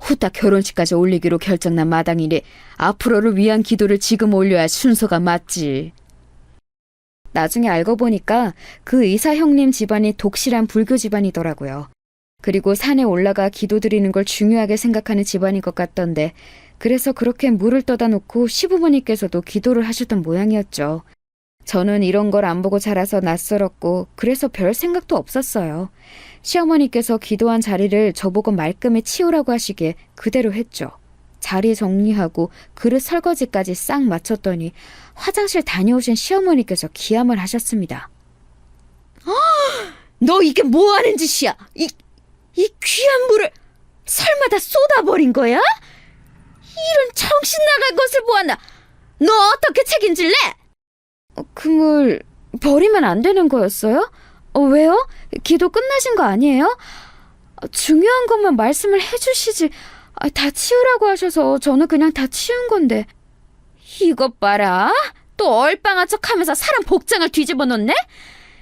후딱 결혼식까지 올리기로 결정난 마당이니 앞으로를 위한 기도를 지금 올려야 순서가 맞지. 나중에 알고 보니까 그 의사 형님 집안이 독실한 불교 집안이더라고요. 그리고 산에 올라가 기도드리는 걸 중요하게 생각하는 집안인 것 같던데, 그래서 그렇게 물을 떠다 놓고 시부모님께서도 기도를 하셨던 모양이었죠. 저는 이런 걸 안 보고 자라서 낯설었고 그래서 별 생각도 없었어요. 시어머니께서 기도한 자리를 저보고 말끔히 치우라고 하시기에 그대로 했죠. 자리 정리하고 그릇 설거지까지 싹 마쳤더니 화장실 다녀오신 시어머니께서 기함을 하셨습니다. 너 이게 뭐 하는 짓이야? 이 귀한 물을 설마 다 쏟아버린 거야? 이런 정신 나갈 것을 보았나? 너 어떻게 책임질래? 그 물 버리면 안 되는 거였어요? 왜요? 기도 끝나신 거 아니에요? 중요한 것만 말씀을 해주시지. 다 치우라고 하셔서 저는 그냥 다 치운 건데. 이것 봐라. 또 얼빵한 척하면서 사람 복장을 뒤집어 놓네?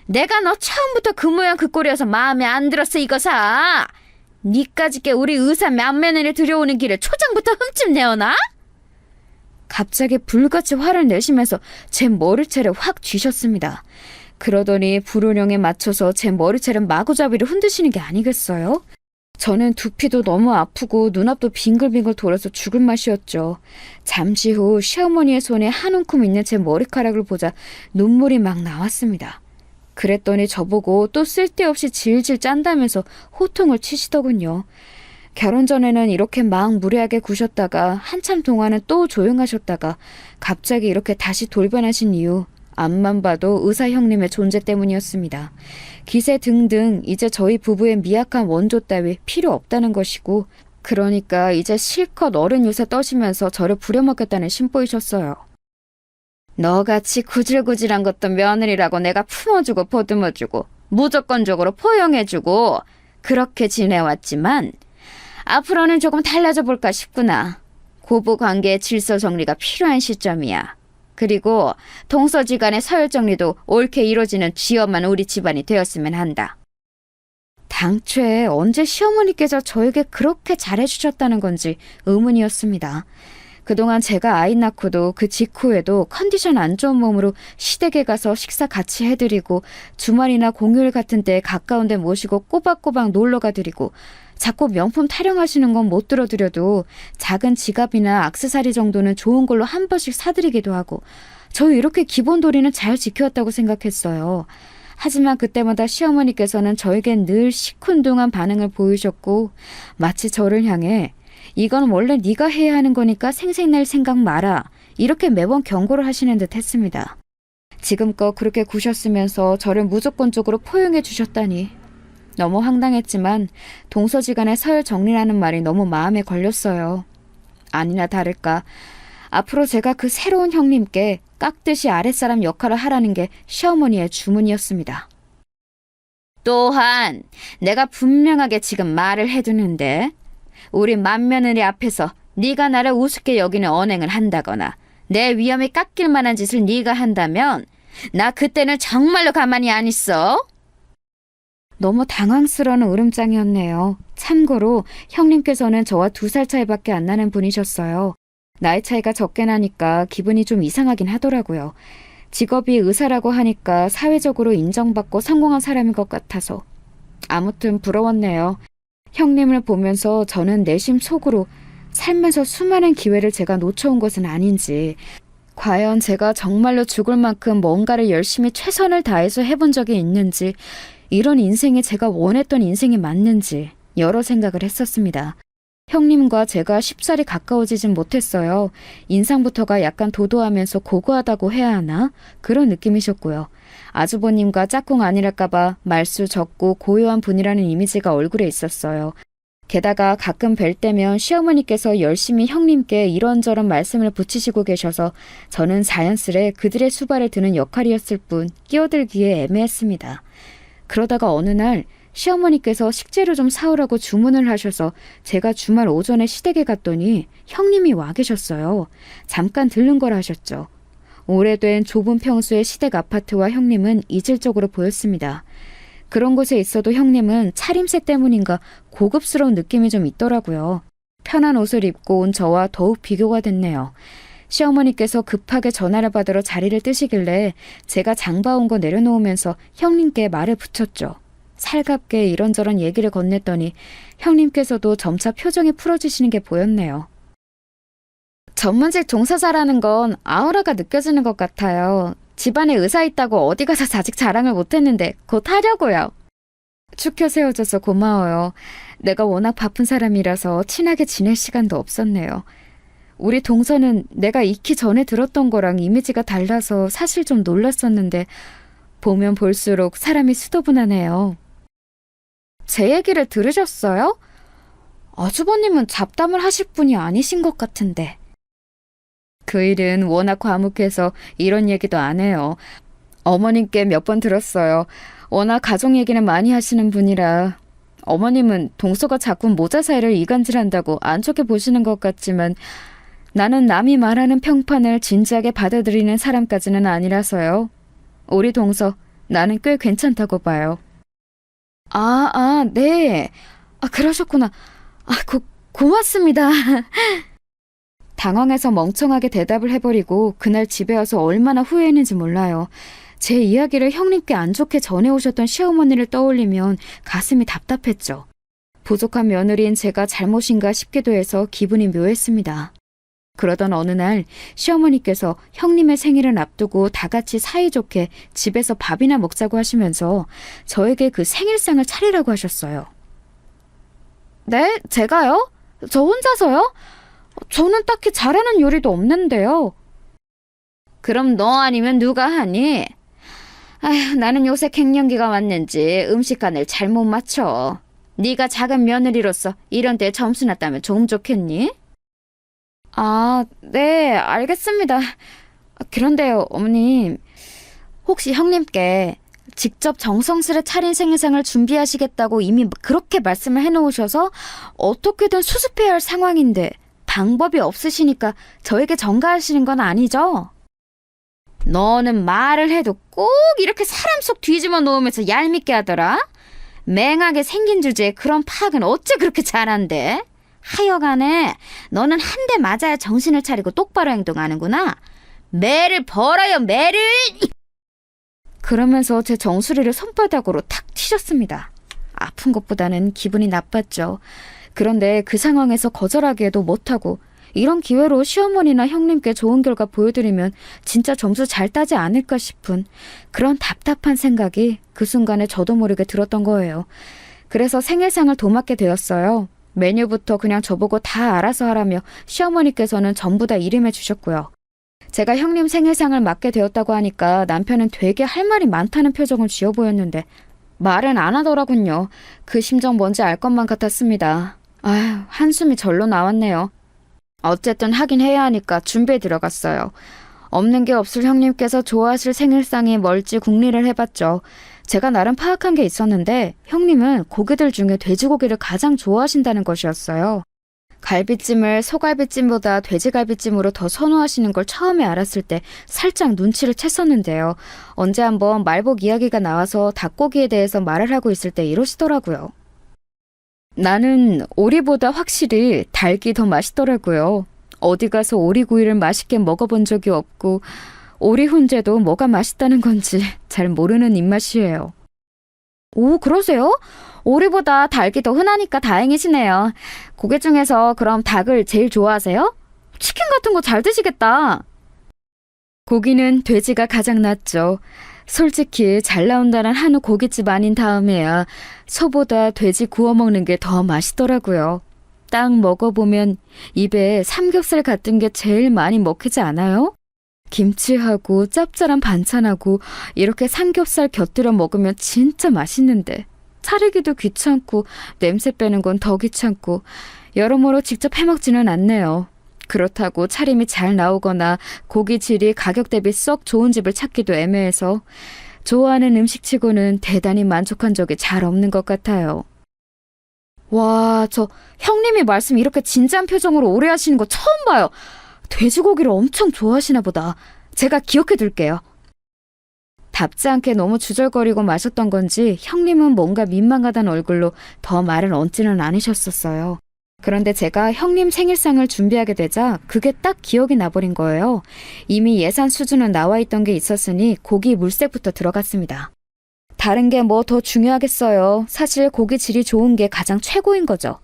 내가 너 처음부터 그 모양 그 꼴이어서 마음에 안 들었어 이거사. 니까짓게 우리 의사 맏며느리 들여오는 길에 초장부터 흠집 내어놔? 갑자기 불같이 화를 내시면서 제 머리채를 확 쥐셨습니다. 그러더니 불운령에 맞춰서 제 머리채를 마구잡이로 흔드시는 게 아니겠어요? 저는 두피도 너무 아프고 눈앞도 빙글빙글 돌아서 죽을 맛이었죠. 잠시 후 시어머니의 손에 한 움큼 있는 제 머리카락을 보자 눈물이 막 나왔습니다. 그랬더니 저보고 또 쓸데없이 질질 짠다면서 호통을 치시더군요. 결혼 전에는 이렇게 막 무례하게 구셨다가 한참 동안은 또 조용하셨다가 갑자기 이렇게 다시 돌변하신 이유, 앞만 봐도 의사 형님의 존재 때문이었습니다. 기세 등등 이제 저희 부부의 미약한 원조 따위 필요 없다는 것이고, 그러니까 이제 실컷 어른 유세 떠시면서 저를 부려먹겠다는 심보이셨어요. 너같이 구질구질한 것도 며느리라고 내가 품어주고 보듬어주고 무조건적으로 포용해주고 그렇게 지내왔지만 앞으로는 조금 달라져 볼까 싶구나. 고부관계의 질서 정리가 필요한 시점이야. 그리고 동서지간의 서열 정리도 옳게 이루어지는 쥐엄한 우리 집안이 되었으면 한다. 당초에 언제 시어머니께서 저에게 그렇게 잘해주셨다는 건지 의문이었습니다. 그동안 제가 아이 낳고도 그 직후에도 컨디션 안 좋은 몸으로 시댁에 가서 식사 같이 해드리고 주말이나 공휴일 같은 때 가까운 데 모시고 꼬박꼬박 놀러가 드리고 자꾸 명품 타령하시는 건 못 들어드려도 작은 지갑이나 액세서리 정도는 좋은 걸로 한 번씩 사드리기도 하고 저 이렇게 기본 도리는 잘 지켜왔다고 생각했어요. 하지만 그때마다 시어머니께서는 저에겐 늘 시큰둥한 반응을 보이셨고 마치 저를 향해 이건 원래 네가 해야 하는 거니까 생색낼 생각 마라 이렇게 매번 경고를 하시는 듯 했습니다. 지금껏 그렇게 구셨으면서 저를 무조건적으로 포용해 주셨다니 너무 황당했지만 동서지간의 서열 정리라는 말이 너무 마음에 걸렸어요. 아니나 다를까 앞으로 제가 그 새로운 형님께 깍듯이 아랫사람 역할을 하라는 게 시어머니의 주문이었습니다. 또한 내가 분명하게 지금 말을 해두는데 우리 맏며느리 앞에서 네가 나를 우습게 여기는 언행을 한다거나 내 위험이 깎일 만한 짓을 네가 한다면 나 그때는 정말로 가만히 안 있어. 너무 당황스러운 울음장이었네요. 참고로 형님께서는 저와 2살 차이밖에 안 나는 분이셨어요. 나이 차이가 적게 나니까 기분이 좀 이상하긴 하더라고요. 직업이 의사라고 하니까 사회적으로 인정받고 성공한 사람인 것 같아서. 아무튼 부러웠네요. 형님을 보면서 저는 내심 속으로 살면서 수많은 기회를 제가 놓쳐온 것은 아닌지, 과연 제가 정말로 죽을 만큼 뭔가를 열심히 최선을 다해서 해본 적이 있는지, 이런 인생이 제가 원했던 인생이 맞는지 여러 생각을 했었습니다. 형님과 제가 쉽사리 가까워지진 못했어요. 인상부터가 약간 도도하면서 고고하다고 해야 하나? 그런 느낌이셨고요. 아주버님과 짝꿍 아니랄까봐 말수 적고 고요한 분이라는 이미지가 얼굴에 있었어요. 게다가 가끔 뵐 때면 시어머니께서 열심히 형님께 이런저런 말씀을 붙이시고 계셔서 저는 자연스레 그들의 수발을 드는 역할이었을 뿐 끼어들기에 애매했습니다. 그러다가 어느 날 시어머니께서 식재료 좀 사오라고 주문을 하셔서 제가 주말 오전에 시댁에 갔더니 형님이 와 계셨어요. 잠깐 들른 거라 하셨죠. 오래된 좁은 평수의 시댁 아파트와 형님은 이질적으로 보였습니다. 그런 곳에 있어도 형님은 차림새 때문인가 고급스러운 느낌이 좀 있더라고요. 편한 옷을 입고 온 저와 더욱 비교가 됐네요. 시어머니께서 급하게 전화를 받으러 자리를 뜨시길래 제가 장 봐온 거 내려놓으면서 형님께 말을 붙였죠. 살갑게 이런저런 얘기를 건넸더니 형님께서도 점차 표정이 풀어지시는 게 보였네요. 전문직 종사자라는 건 아우라가 느껴지는 것 같아요. 집안에 의사 있다고 어디 가서 아직 자랑을 못했는데 곧 하려고요. 축혀 세워줘서 고마워요. 내가 워낙 바쁜 사람이라서 친하게 지낼 시간도 없었네요. 우리 동서는 내가 익히 전에 들었던 거랑 이미지가 달라서 사실 좀 놀랐었는데 보면 볼수록 사람이 수더분하네요. 제 얘기를 들으셨어요? 아주버님은 잡담을 하실 분이 아니신 것 같은데. 그 일은 워낙 과묵해서 이런 얘기도 안 해요. 어머님께 몇 번 들었어요. 워낙 가족 얘기는 많이 하시는 분이라. 어머님은 동서가 자꾸 모자 사이를 이간질한다고 안 좋게 보시는 것 같지만 나는 남이 말하는 평판을 진지하게 받아들이는 사람까지는 아니라서요. 우리 동서, 나는 꽤 괜찮다고 봐요. 네. 그러셨구나. 고맙습니다. 당황해서 멍청하게 대답을 해버리고 그날 집에 와서 얼마나 후회했는지 몰라요. 제 이야기를 형님께 안 좋게 전해오셨던 시어머니를 떠올리면 가슴이 답답했죠. 부족한 며느리인 제가 잘못인가 싶기도 해서 기분이 묘했습니다. 그러던 어느 날 시어머니께서 형님의 생일을 앞두고 다 같이 사이좋게 집에서 밥이나 먹자고 하시면서 저에게 그 생일상을 차리라고 하셨어요. 네? 제가요? 저 혼자서요? 저는 딱히 잘하는 요리도 없는데요. 그럼 너 아니면 누가 하니? 아휴, 나는 요새 갱년기가 왔는지 음식간을 잘못 맞춰. 네가 작은 며느리로서 이런 데 점수나 따면 좀 좋겠니? 네, 알겠습니다. 그런데요, 어머님. 혹시 형님께 직접 정성스레 차린 생일상을 준비하시겠다고 이미 그렇게 말씀을 해놓으셔서 어떻게든 수습해야 할 상황인데 방법이 없으시니까 저에게 전가하시는 건 아니죠? 너는 말을 해도 꼭 이렇게 사람 속 뒤집어 놓으면서 얄밉게 하더라? 맹하게 생긴 주제에 그런 파악은 어째 그렇게 잘한대? 하여간에 너는 한 대 맞아야 정신을 차리고 똑바로 행동하는구나. 매를 벌어요, 매를! 그러면서 제 정수리를 손바닥으로 탁 튀셨습니다. 아픈 것보다는 기분이 나빴죠. 그런데 그 상황에서 거절하기에도 못하고 이런 기회로 시어머니나 형님께 좋은 결과 보여드리면 진짜 점수 잘 따지 않을까 싶은 그런 답답한 생각이 그 순간에 저도 모르게 들었던 거예요. 그래서 생일상을 도맡게 되었어요. 메뉴부터 그냥 저보고 다 알아서 하라며 시어머니께서는 전부 다 이름해 주셨고요. 제가 형님 생일상을 맡게 되었다고 하니까 남편은 되게 할 말이 많다는 표정을 지어 보였는데 말은 안 하더라군요. 그 심정 뭔지 알 것만 같았습니다. 아휴, 한숨이 절로 나왔네요. 어쨌든 하긴 해야 하니까 준비에 들어갔어요. 없는 게 없을 형님께서 좋아하실 생일상이 뭘지 궁리를 해봤죠. 제가 나름 파악한 게 있었는데 형님은 고기들 중에 돼지고기를 가장 좋아하신다는 것이었어요. 갈비찜을 소갈비찜보다 돼지갈비찜으로 더 선호하시는 걸 처음에 알았을 때 살짝 눈치를 챘었는데요. 언제 한번 말복 이야기가 나와서 닭고기에 대해서 말을 하고 있을 때 이러시더라고요. 나는 오리보다 확실히 닭이 더 맛있더라고요. 어디 가서 오리구이를 맛있게 먹어본 적이 없고 오리 훈제도 뭐가 맛있다는 건지 잘 모르는 입맛이에요. 오, 그러세요? 오리보다 닭이 더 흔하니까 다행이시네요. 고기 중에서 그럼 닭을 제일 좋아하세요? 치킨 같은 거 잘 드시겠다. 고기는 돼지가 가장 낫죠. 솔직히 잘 나온다는 한우 고깃집 아닌 다음에야 소보다 돼지 구워 먹는 게 더 맛있더라고요. 딱 먹어보면 입에 삼겹살 같은 게 제일 많이 먹히지 않아요? 김치하고 짭짤한 반찬하고 이렇게 삼겹살 곁들여 먹으면 진짜 맛있는데 차리기도 귀찮고 냄새 빼는 건 더 귀찮고 여러모로 직접 해먹지는 않네요. 그렇다고 차림이 잘 나오거나 고기 질이 가격 대비 썩 좋은 집을 찾기도 애매해서 좋아하는 음식치고는 대단히 만족한 적이 잘 없는 것 같아요. 와, 저 형님이 말씀 이렇게 진지한 표정으로 오래 하시는 거 처음 봐요. 돼지고기를 엄청 좋아하시나 보다. 제가 기억해 둘게요. 답지 않게 너무 주절거리고 마셨던 건지 형님은 뭔가 민망하다는 얼굴로 더 말을 얹지는 않으셨었어요. 그런데 제가 형님 생일상을 준비하게 되자 그게 딱 기억이 나버린 거예요. 이미 예산 수준은 나와 있던 게 있었으니 고기 물색부터 들어갔습니다. 다른 게 뭐 더 중요하겠어요. 사실 고기 질이 좋은 게 가장 최고인 거죠.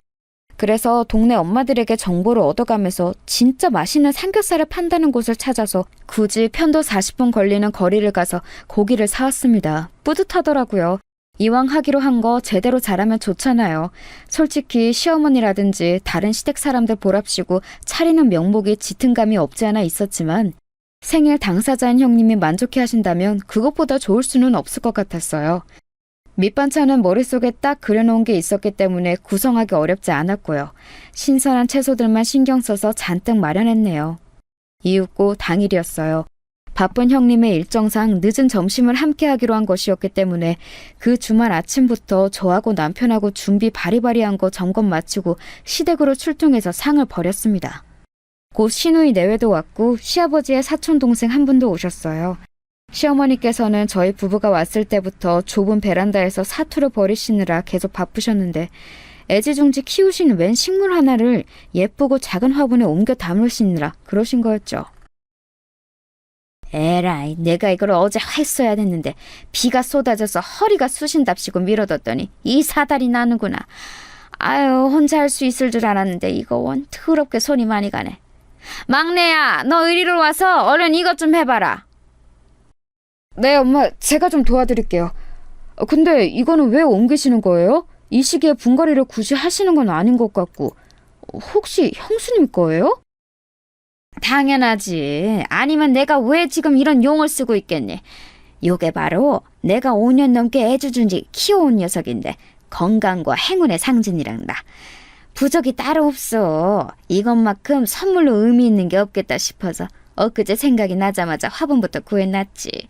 그래서 동네 엄마들에게 정보를 얻어가면서 진짜 맛있는 삼겹살을 판다는 곳을 찾아서 굳이 편도 40분 걸리는 거리를 가서 고기를 사왔습니다. 뿌듯하더라고요. 이왕 하기로 한 거 제대로 잘하면 좋잖아요. 솔직히 시어머니라든지 다른 시댁 사람들 보랍시고 차리는 명목이 짙은 감이 없지 않아 있었지만 생일 당사자인 형님이 만족해 하신다면 그것보다 좋을 수는 없을 것 같았어요. 밑반찬은 머릿속에 딱 그려놓은 게 있었기 때문에 구성하기 어렵지 않았고요. 신선한 채소들만 신경 써서 잔뜩 마련했네요. 이윽고 당일이었어요. 바쁜 형님의 일정상 늦은 점심을 함께 하기로 한 것이었기 때문에 그 주말 아침부터 저하고 남편하고 준비 바리바리한 거 점검 마치고 시댁으로 출동해서 상을 벌였습니다. 곧 시누이 내외도 왔고 시아버지의 사촌동생 한 분도 오셨어요. 시어머니께서는 저희 부부가 왔을 때부터 좁은 베란다에서 사투를 벌이시느라 계속 바쁘셨는데 애지중지 키우신 웬 식물 하나를 예쁘고 작은 화분에 옮겨 담으시느라 그러신 거였죠. 에라이, 내가 이걸 어제 했어야 됐는데 비가 쏟아져서 허리가 쑤신답시고 미뤄뒀더니 이 사달이 나는구나. 아유, 혼자 할 수 있을 줄 알았는데 이거 원 더럽게 손이 많이 가네. 막내야, 너 이리로 와서 얼른 이것 좀 해봐라. 네, 엄마, 제가 좀 도와드릴게요. 근데 이거는 왜 옮기시는 거예요? 이 시기에 분갈이를 굳이 하시는 건 아닌 것 같고. 혹시 형수님 거예요? 당연하지. 아니면 내가 왜 지금 이런 용을 쓰고 있겠니? 요게 바로 내가 5년 넘게 애주준지 키워온 녀석인데 건강과 행운의 상징이란다. 부적이 따로 없어. 이것만큼 선물로 의미 있는 게 없겠다 싶어서 엊그제 생각이 나자마자 화분부터 구해놨지.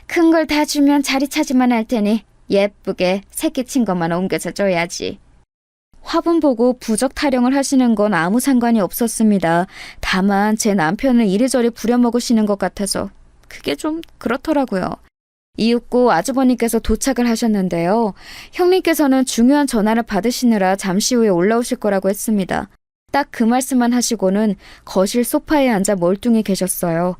큰 걸 다 주면 자리 차지만 할 테니 예쁘게 새끼 친 것만 옮겨서 줘야지. 화분 보고 부적 타령을 하시는 건 아무 상관이 없었습니다. 다만 제 남편을 이리저리 부려먹으시는 것 같아서 그게 좀 그렇더라고요. 이윽고 아주버님께서 도착을 하셨는데요. 형님께서는 중요한 전화를 받으시느라 잠시 후에 올라오실 거라고 했습니다. 딱 그 말씀만 하시고는 거실 소파에 앉아 멀뚱히 계셨어요.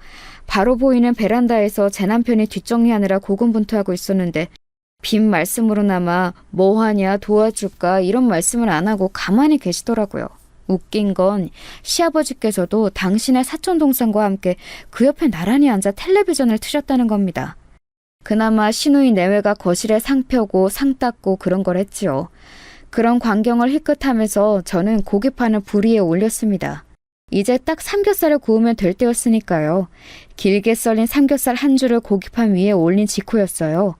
바로 보이는 베란다에서 제 남편이 뒷정리하느라 고군분투하고 있었는데 빈 말씀으로나마 뭐하냐 도와줄까 이런 말씀을 안 하고 가만히 계시더라고요. 웃긴 건 시아버지께서도 당신의 사촌동생과 함께 그 옆에 나란히 앉아 텔레비전을 트셨다는 겁니다. 그나마 시누이 내외가 거실에 상 펴고 상 닦고 그런 걸 했지요. 그런 광경을 희끗하면서 저는 고기판을 불 위에 올렸습니다. 이제 딱 삼겹살을 구우면 될 때였으니까요. 길게 썰린 삼겹살 한 줄을 고기판 위에 올린 직후였어요.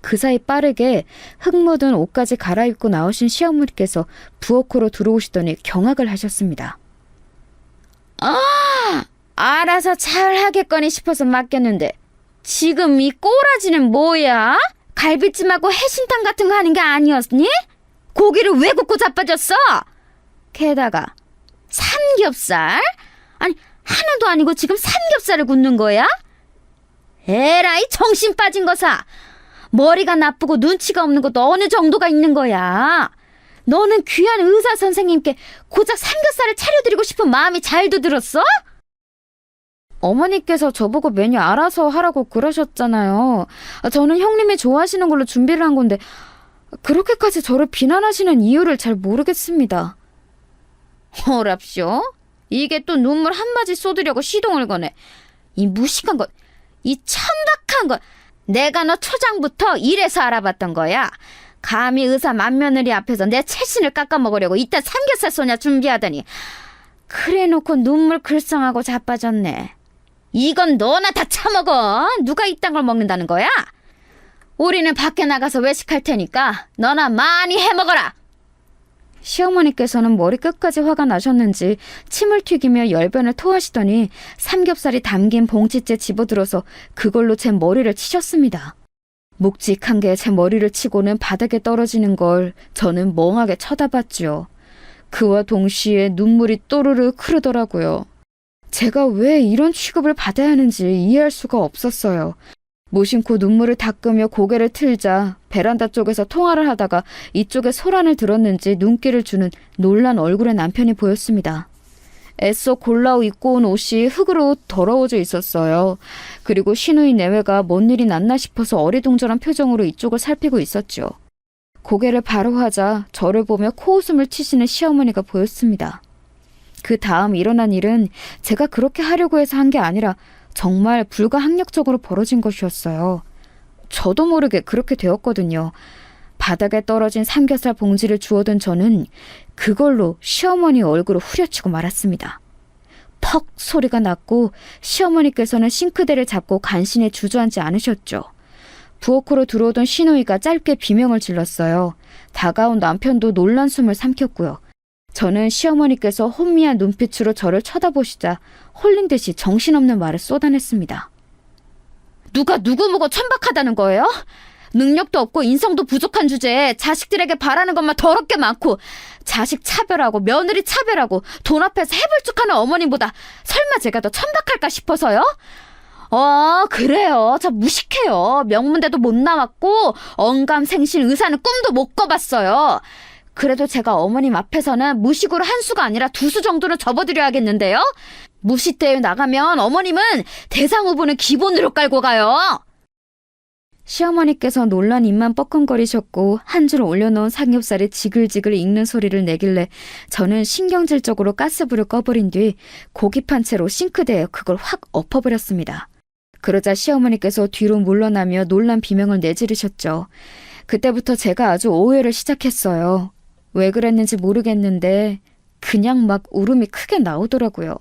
그 사이 빠르게 흙 묻은 옷까지 갈아입고 나오신 시어머니께서 부엌으로 들어오시더니 경악을 하셨습니다. 알아서 잘 하겠거니 싶어서 맡겼는데 지금 이 꼬라지는 뭐야? 갈비찜하고 해신탕 같은 거 하는 게 아니었니? 고기를 왜 굽고 자빠졌어? 게다가 삼겹살? 아니 하나도 아니고 지금 삼겹살을 굽는 거야? 에라이 정신 빠진 거사. 머리가 나쁘고 눈치가 없는 것도 어느 정도가 있는 거야. 너는 귀한 의사 선생님께 고작 삼겹살을 차려드리고 싶은 마음이 잘도 들었어? 어머니께서 저보고 메뉴 알아서 하라고 그러셨잖아요. 저는 형님이 좋아하시는 걸로 준비를 한 건데 그렇게까지 저를 비난하시는 이유를 잘 모르겠습니다. 어랍쇼? 이게 또 눈물 한마디 쏟으려고 시동을 거네. 이 무식한 것, 이 천박한 것. 내가 너 초장부터 이래서 알아봤던 거야. 감히 의사 맏며느리 앞에서 내 채신을 깎아먹으려고 이딴 삼겹살 소냐 준비하더니 그래놓고 눈물 글썽하고 자빠졌네. 이건 너나 다 처먹어. 누가 이딴 걸 먹는다는 거야? 우리는 밖에 나가서 외식할 테니까 너나 많이 해먹어라. 시어머니께서는 머리 끝까지 화가 나셨는지 침을 튀기며 열변을 토하시더니 삼겹살이 담긴 봉지째 집어들어서 그걸로 제 머리를 치셨습니다. 묵직한 게 제 머리를 치고는 바닥에 떨어지는 걸 저는 멍하게 쳐다봤죠. 그와 동시에 눈물이 또르르 흐르더라고요. 제가 왜 이런 취급을 받아야 하는지 이해할 수가 없었어요. 무심코 눈물을 닦으며 고개를 틀자 베란다 쪽에서 통화를 하다가 이쪽에 소란을 들었는지 눈길을 주는 놀란 얼굴의 남편이 보였습니다. 애써 골라 입고 온 옷이 흙으로 더러워져 있었어요. 그리고 시누이 내외가 뭔 일이 났나 싶어서 어리둥절한 표정으로 이쪽을 살피고 있었죠. 고개를 바로 하자 저를 보며 코웃음을 치시는 시어머니가 보였습니다. 그 다음 일어난 일은 제가 그렇게 하려고 해서 한 게 아니라 정말 불가항력적으로 벌어진 것이었어요. 저도 모르게 그렇게 되었거든요. 바닥에 떨어진 삼겹살 봉지를 주워든 저는 그걸로 시어머니 얼굴을 후려치고 말았습니다. 퍽 소리가 났고 시어머니께서는 싱크대를 잡고 간신히 주저앉지 않으셨죠. 부엌으로 들어오던 시누이가 짧게 비명을 질렀어요. 다가온 남편도 놀란 숨을 삼켰고요. 저는 시어머니께서 혼미한 눈빛으로 저를 쳐다보시자 홀린 듯이 정신없는 말을 쏟아냈습니다. 누가 누구 보고 천박하다는 거예요? 능력도 없고 인성도 부족한 주제에 자식들에게 바라는 것만 더럽게 많고 자식 차별하고 며느리 차별하고 돈 앞에서 해불쭉하는 어머님보다 설마 제가 더 천박할까 싶어서요? 그래요. 저 무식해요. 명문대도 못 나왔고 언감생신 의사는 꿈도 못 꿔봤어요. 그래도 제가 어머님 앞에서는 무식으로 한 수가 아니라 두 수 정도는 접어드려야겠는데요? 무식대회 나가면 어머님은 대상 후보는 기본으로 깔고 가요. 시어머니께서 놀란 입만 뻐끔거리셨고 한 줄 올려놓은 삼겹살이 지글지글 익는 소리를 내길래 저는 신경질적으로 가스불을 꺼버린 뒤 고기판 채로 싱크대에 그걸 확 엎어버렸습니다. 그러자 시어머니께서 뒤로 물러나며 놀란 비명을 내지르셨죠. 그때부터 제가 아주 오해를 시작했어요. 왜 그랬는지 모르겠는데 그냥 막 울음이 크게 나오더라고요.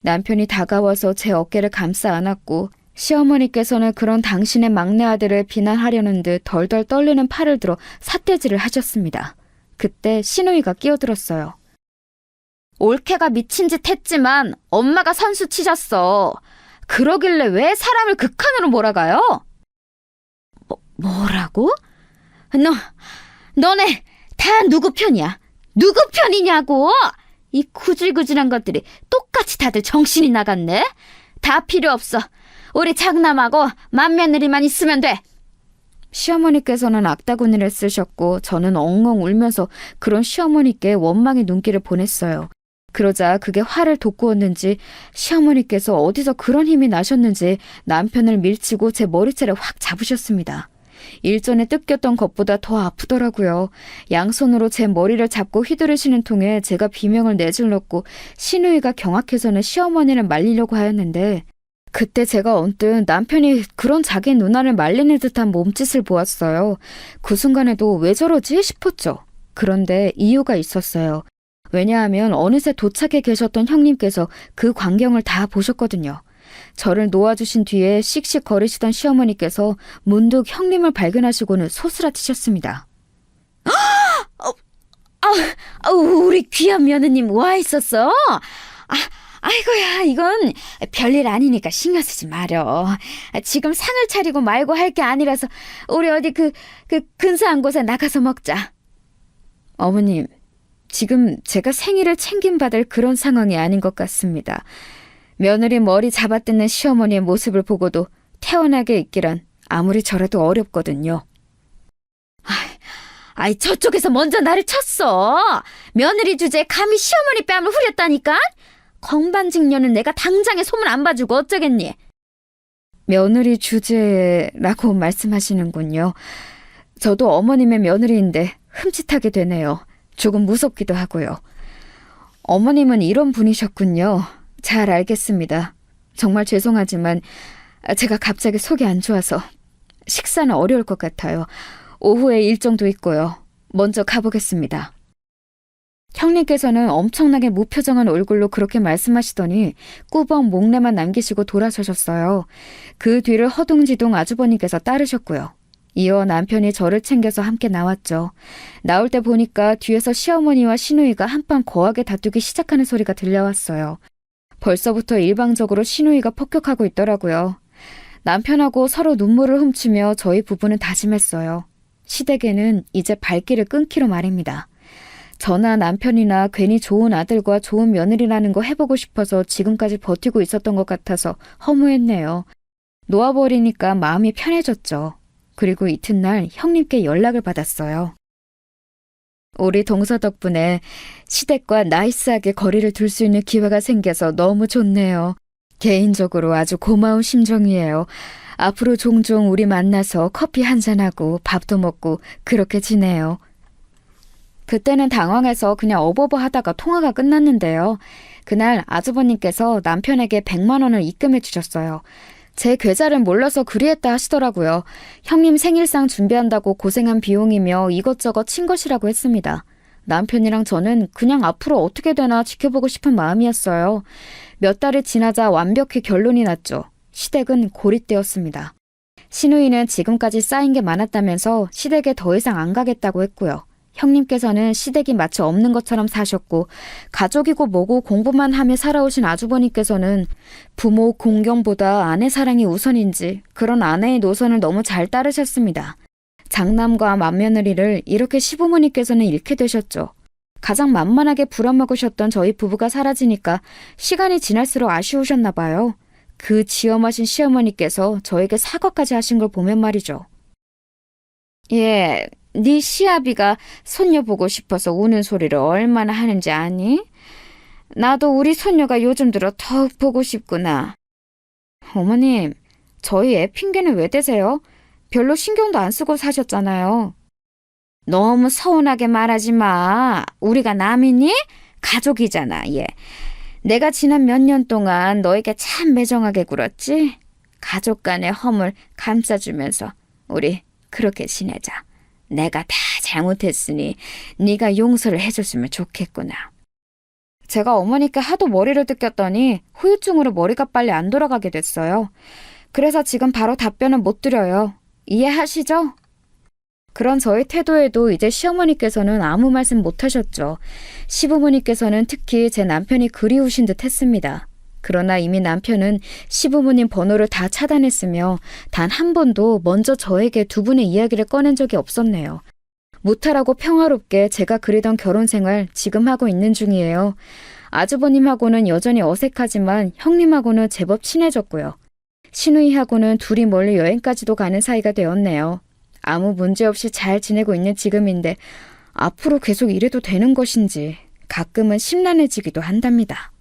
남편이 다가와서 제 어깨를 감싸 안았고 시어머니께서는 그런 당신의 막내 아들을 비난하려는 듯 덜덜 떨리는 팔을 들어 삿대질을 하셨습니다. 그때 시누이가 끼어들었어요. 올케가 미친 짓 했지만 엄마가 선수 치셨어. 그러길래 왜 사람을 극한으로 몰아가요? 뭐라고? 너네 다 누구 편이야? 누구 편이냐고? 이 구질구질한 것들이 똑같이 다들 정신이 나갔네? 다 필요 없어. 우리 장남하고 맏며느리만 있으면 돼. 시어머니께서는 악다구니를 쓰셨고 저는 엉엉 울면서 그런 시어머니께 원망의 눈길을 보냈어요. 그러자 그게 화를 돋구었는지 시어머니께서 어디서 그런 힘이 나셨는지 남편을 밀치고 제 머리채를 확 잡으셨습니다. 일전에 뜯겼던 것보다 더 아프더라고요. 양손으로 제 머리를 잡고 휘두르시는 통에 제가 비명을 내질렀고 시누이가 경악해서는 시어머니를 말리려고 하였는데 그때 제가 언뜻 남편이 그런 자기 누나를 말리는 듯한 몸짓을 보았어요. 그 순간에도 왜 저러지 싶었죠. 그런데 이유가 있었어요. 왜냐하면 어느새 도착해 계셨던 형님께서 그 광경을 다 보셨거든요. 저를 놓아주신 뒤에 씩씩 거리시던 시어머니께서 문득 형님을 발견하시고는 소스라치셨습니다. 우리 귀한 며느님 와 있었어? 아이고야, 이건 별일 아니니까 신경 쓰지 마려. 지금 상을 차리고 말고 할 게 아니라서 우리 어디 그 근사한 곳에 나가서 먹자. 어머님, 지금 제가 생일을 챙김받을 그런 상황이 아닌 것 같습니다. 며느리 머리 잡아뜯는 시어머니의 모습을 보고도 태어나게 있기란 아무리 저라도 어렵거든요. 저쪽에서 먼저 나를 쳤어. 며느리 주제에 감히 시어머니 뺨을 후렸다니까? 건반직녀는 내가 당장에 소문 안 봐주고 어쩌겠니? 며느리 주제라고 말씀하시는군요. 저도 어머님의 며느리인데 흠칫하게 되네요. 조금 무섭기도 하고요. 어머님은 이런 분이셨군요. 잘 알겠습니다. 정말 죄송하지만 제가 갑자기 속이 안 좋아서 식사는 어려울 것 같아요. 오후에 일정도 있고요. 먼저 가보겠습니다. 형님께서는 엄청나게 무표정한 얼굴로 그렇게 말씀하시더니 꾸벅 목례만 남기시고 돌아서셨어요. 그 뒤를 허둥지둥 아주버님께서 따르셨고요. 이어 남편이 저를 챙겨서 함께 나왔죠. 나올 때 보니까 뒤에서 시어머니와 시누이가 한판 거하게 다투기 시작하는 소리가 들려왔어요. 벌써부터 일방적으로 시누이가 폭격하고 있더라고요. 남편하고 서로 눈물을 훔치며 저희 부부는 다짐했어요. 시댁에는 이제 발길을 끊기로 말입니다. 저나 남편이나 괜히 좋은 아들과 좋은 며느리라는 거 해보고 싶어서 지금까지 버티고 있었던 것 같아서 허무했네요. 놓아버리니까 마음이 편해졌죠. 그리고 이튿날 형님께 연락을 받았어요. 우리 동서 덕분에 시댁과 나이스하게 거리를 둘 수 있는 기회가 생겨서 너무 좋네요. 개인적으로 아주 고마운 심정이에요. 앞으로 종종 우리 만나서 커피 한잔하고 밥도 먹고 그렇게 지내요. 그때는 당황해서 그냥 어버버 하다가 통화가 끝났는데요. 그날 아주버님께서 남편에게 100만 원을 입금해 주셨어요. 제 계좌를 몰라서 그리했다 하시더라고요. 형님 생일상 준비한다고 고생한 비용이며 이것저것 친 것이라고 했습니다. 남편이랑 저는 그냥 앞으로 어떻게 되나 지켜보고 싶은 마음이었어요. 몇 달이 지나자 완벽히 결론이 났죠. 시댁은 고립되었습니다. 시누이는 지금까지 쌓인 게 많았다면서 시댁에 더 이상 안 가겠다고 했고요. 형님께서는 시댁이 마치 없는 것처럼 사셨고 가족이고 뭐고 공부만 하며 살아오신 아주버님께서는 부모 공경보다 아내 사랑이 우선인지 그런 아내의 노선을 너무 잘 따르셨습니다. 장남과 맏며느리를 이렇게 시부모님께서는 잃게 되셨죠. 가장 만만하게 부려먹으셨던 저희 부부가 사라지니까 시간이 지날수록 아쉬우셨나 봐요. 그 지엄하신 시어머니께서 저에게 사과까지 하신 걸 보면 말이죠. 예, 네 시아비가 손녀 보고 싶어서 우는 소리를 얼마나 하는지 아니? 나도 우리 손녀가 요즘 들어 더욱 보고 싶구나. 어머님, 저희 애 핑계는 왜 대세요? 별로 신경도 안 쓰고 사셨잖아요. 너무 서운하게 말하지 마. 우리가 남이니? 가족이잖아, 얘. 내가 지난 몇 년 동안 너에게 참 매정하게 굴었지? 가족 간의 허물 감싸주면서 우리 그렇게 지내자. 내가 다 잘못했으니 네가 용서를 해줬으면 좋겠구나. 제가 어머니께 하도 머리를 뜯겼더니 후유증으로 머리가 빨리 안 돌아가게 됐어요. 그래서 지금 바로 답변은 못 드려요. 이해하시죠? 그런 저의 태도에도 이제 시어머니께서는 아무 말씀 못 하셨죠. 시부모님께서는 특히 제 남편이 그리우신 듯 했습니다. 그러나 이미 남편은 시부모님 번호를 다 차단했으며 단 한 번도 먼저 저에게 두 분의 이야기를 꺼낸 적이 없었네요. 무탈하고 평화롭게 제가 그리던 결혼 생활 지금 하고 있는 중이에요. 아주버님하고는 여전히 어색하지만 형님하고는 제법 친해졌고요. 시누이하고는 둘이 멀리 여행까지도 가는 사이가 되었네요. 아무 문제 없이 잘 지내고 있는 지금인데 앞으로 계속 이래도 되는 것인지 가끔은 심란해지기도 한답니다.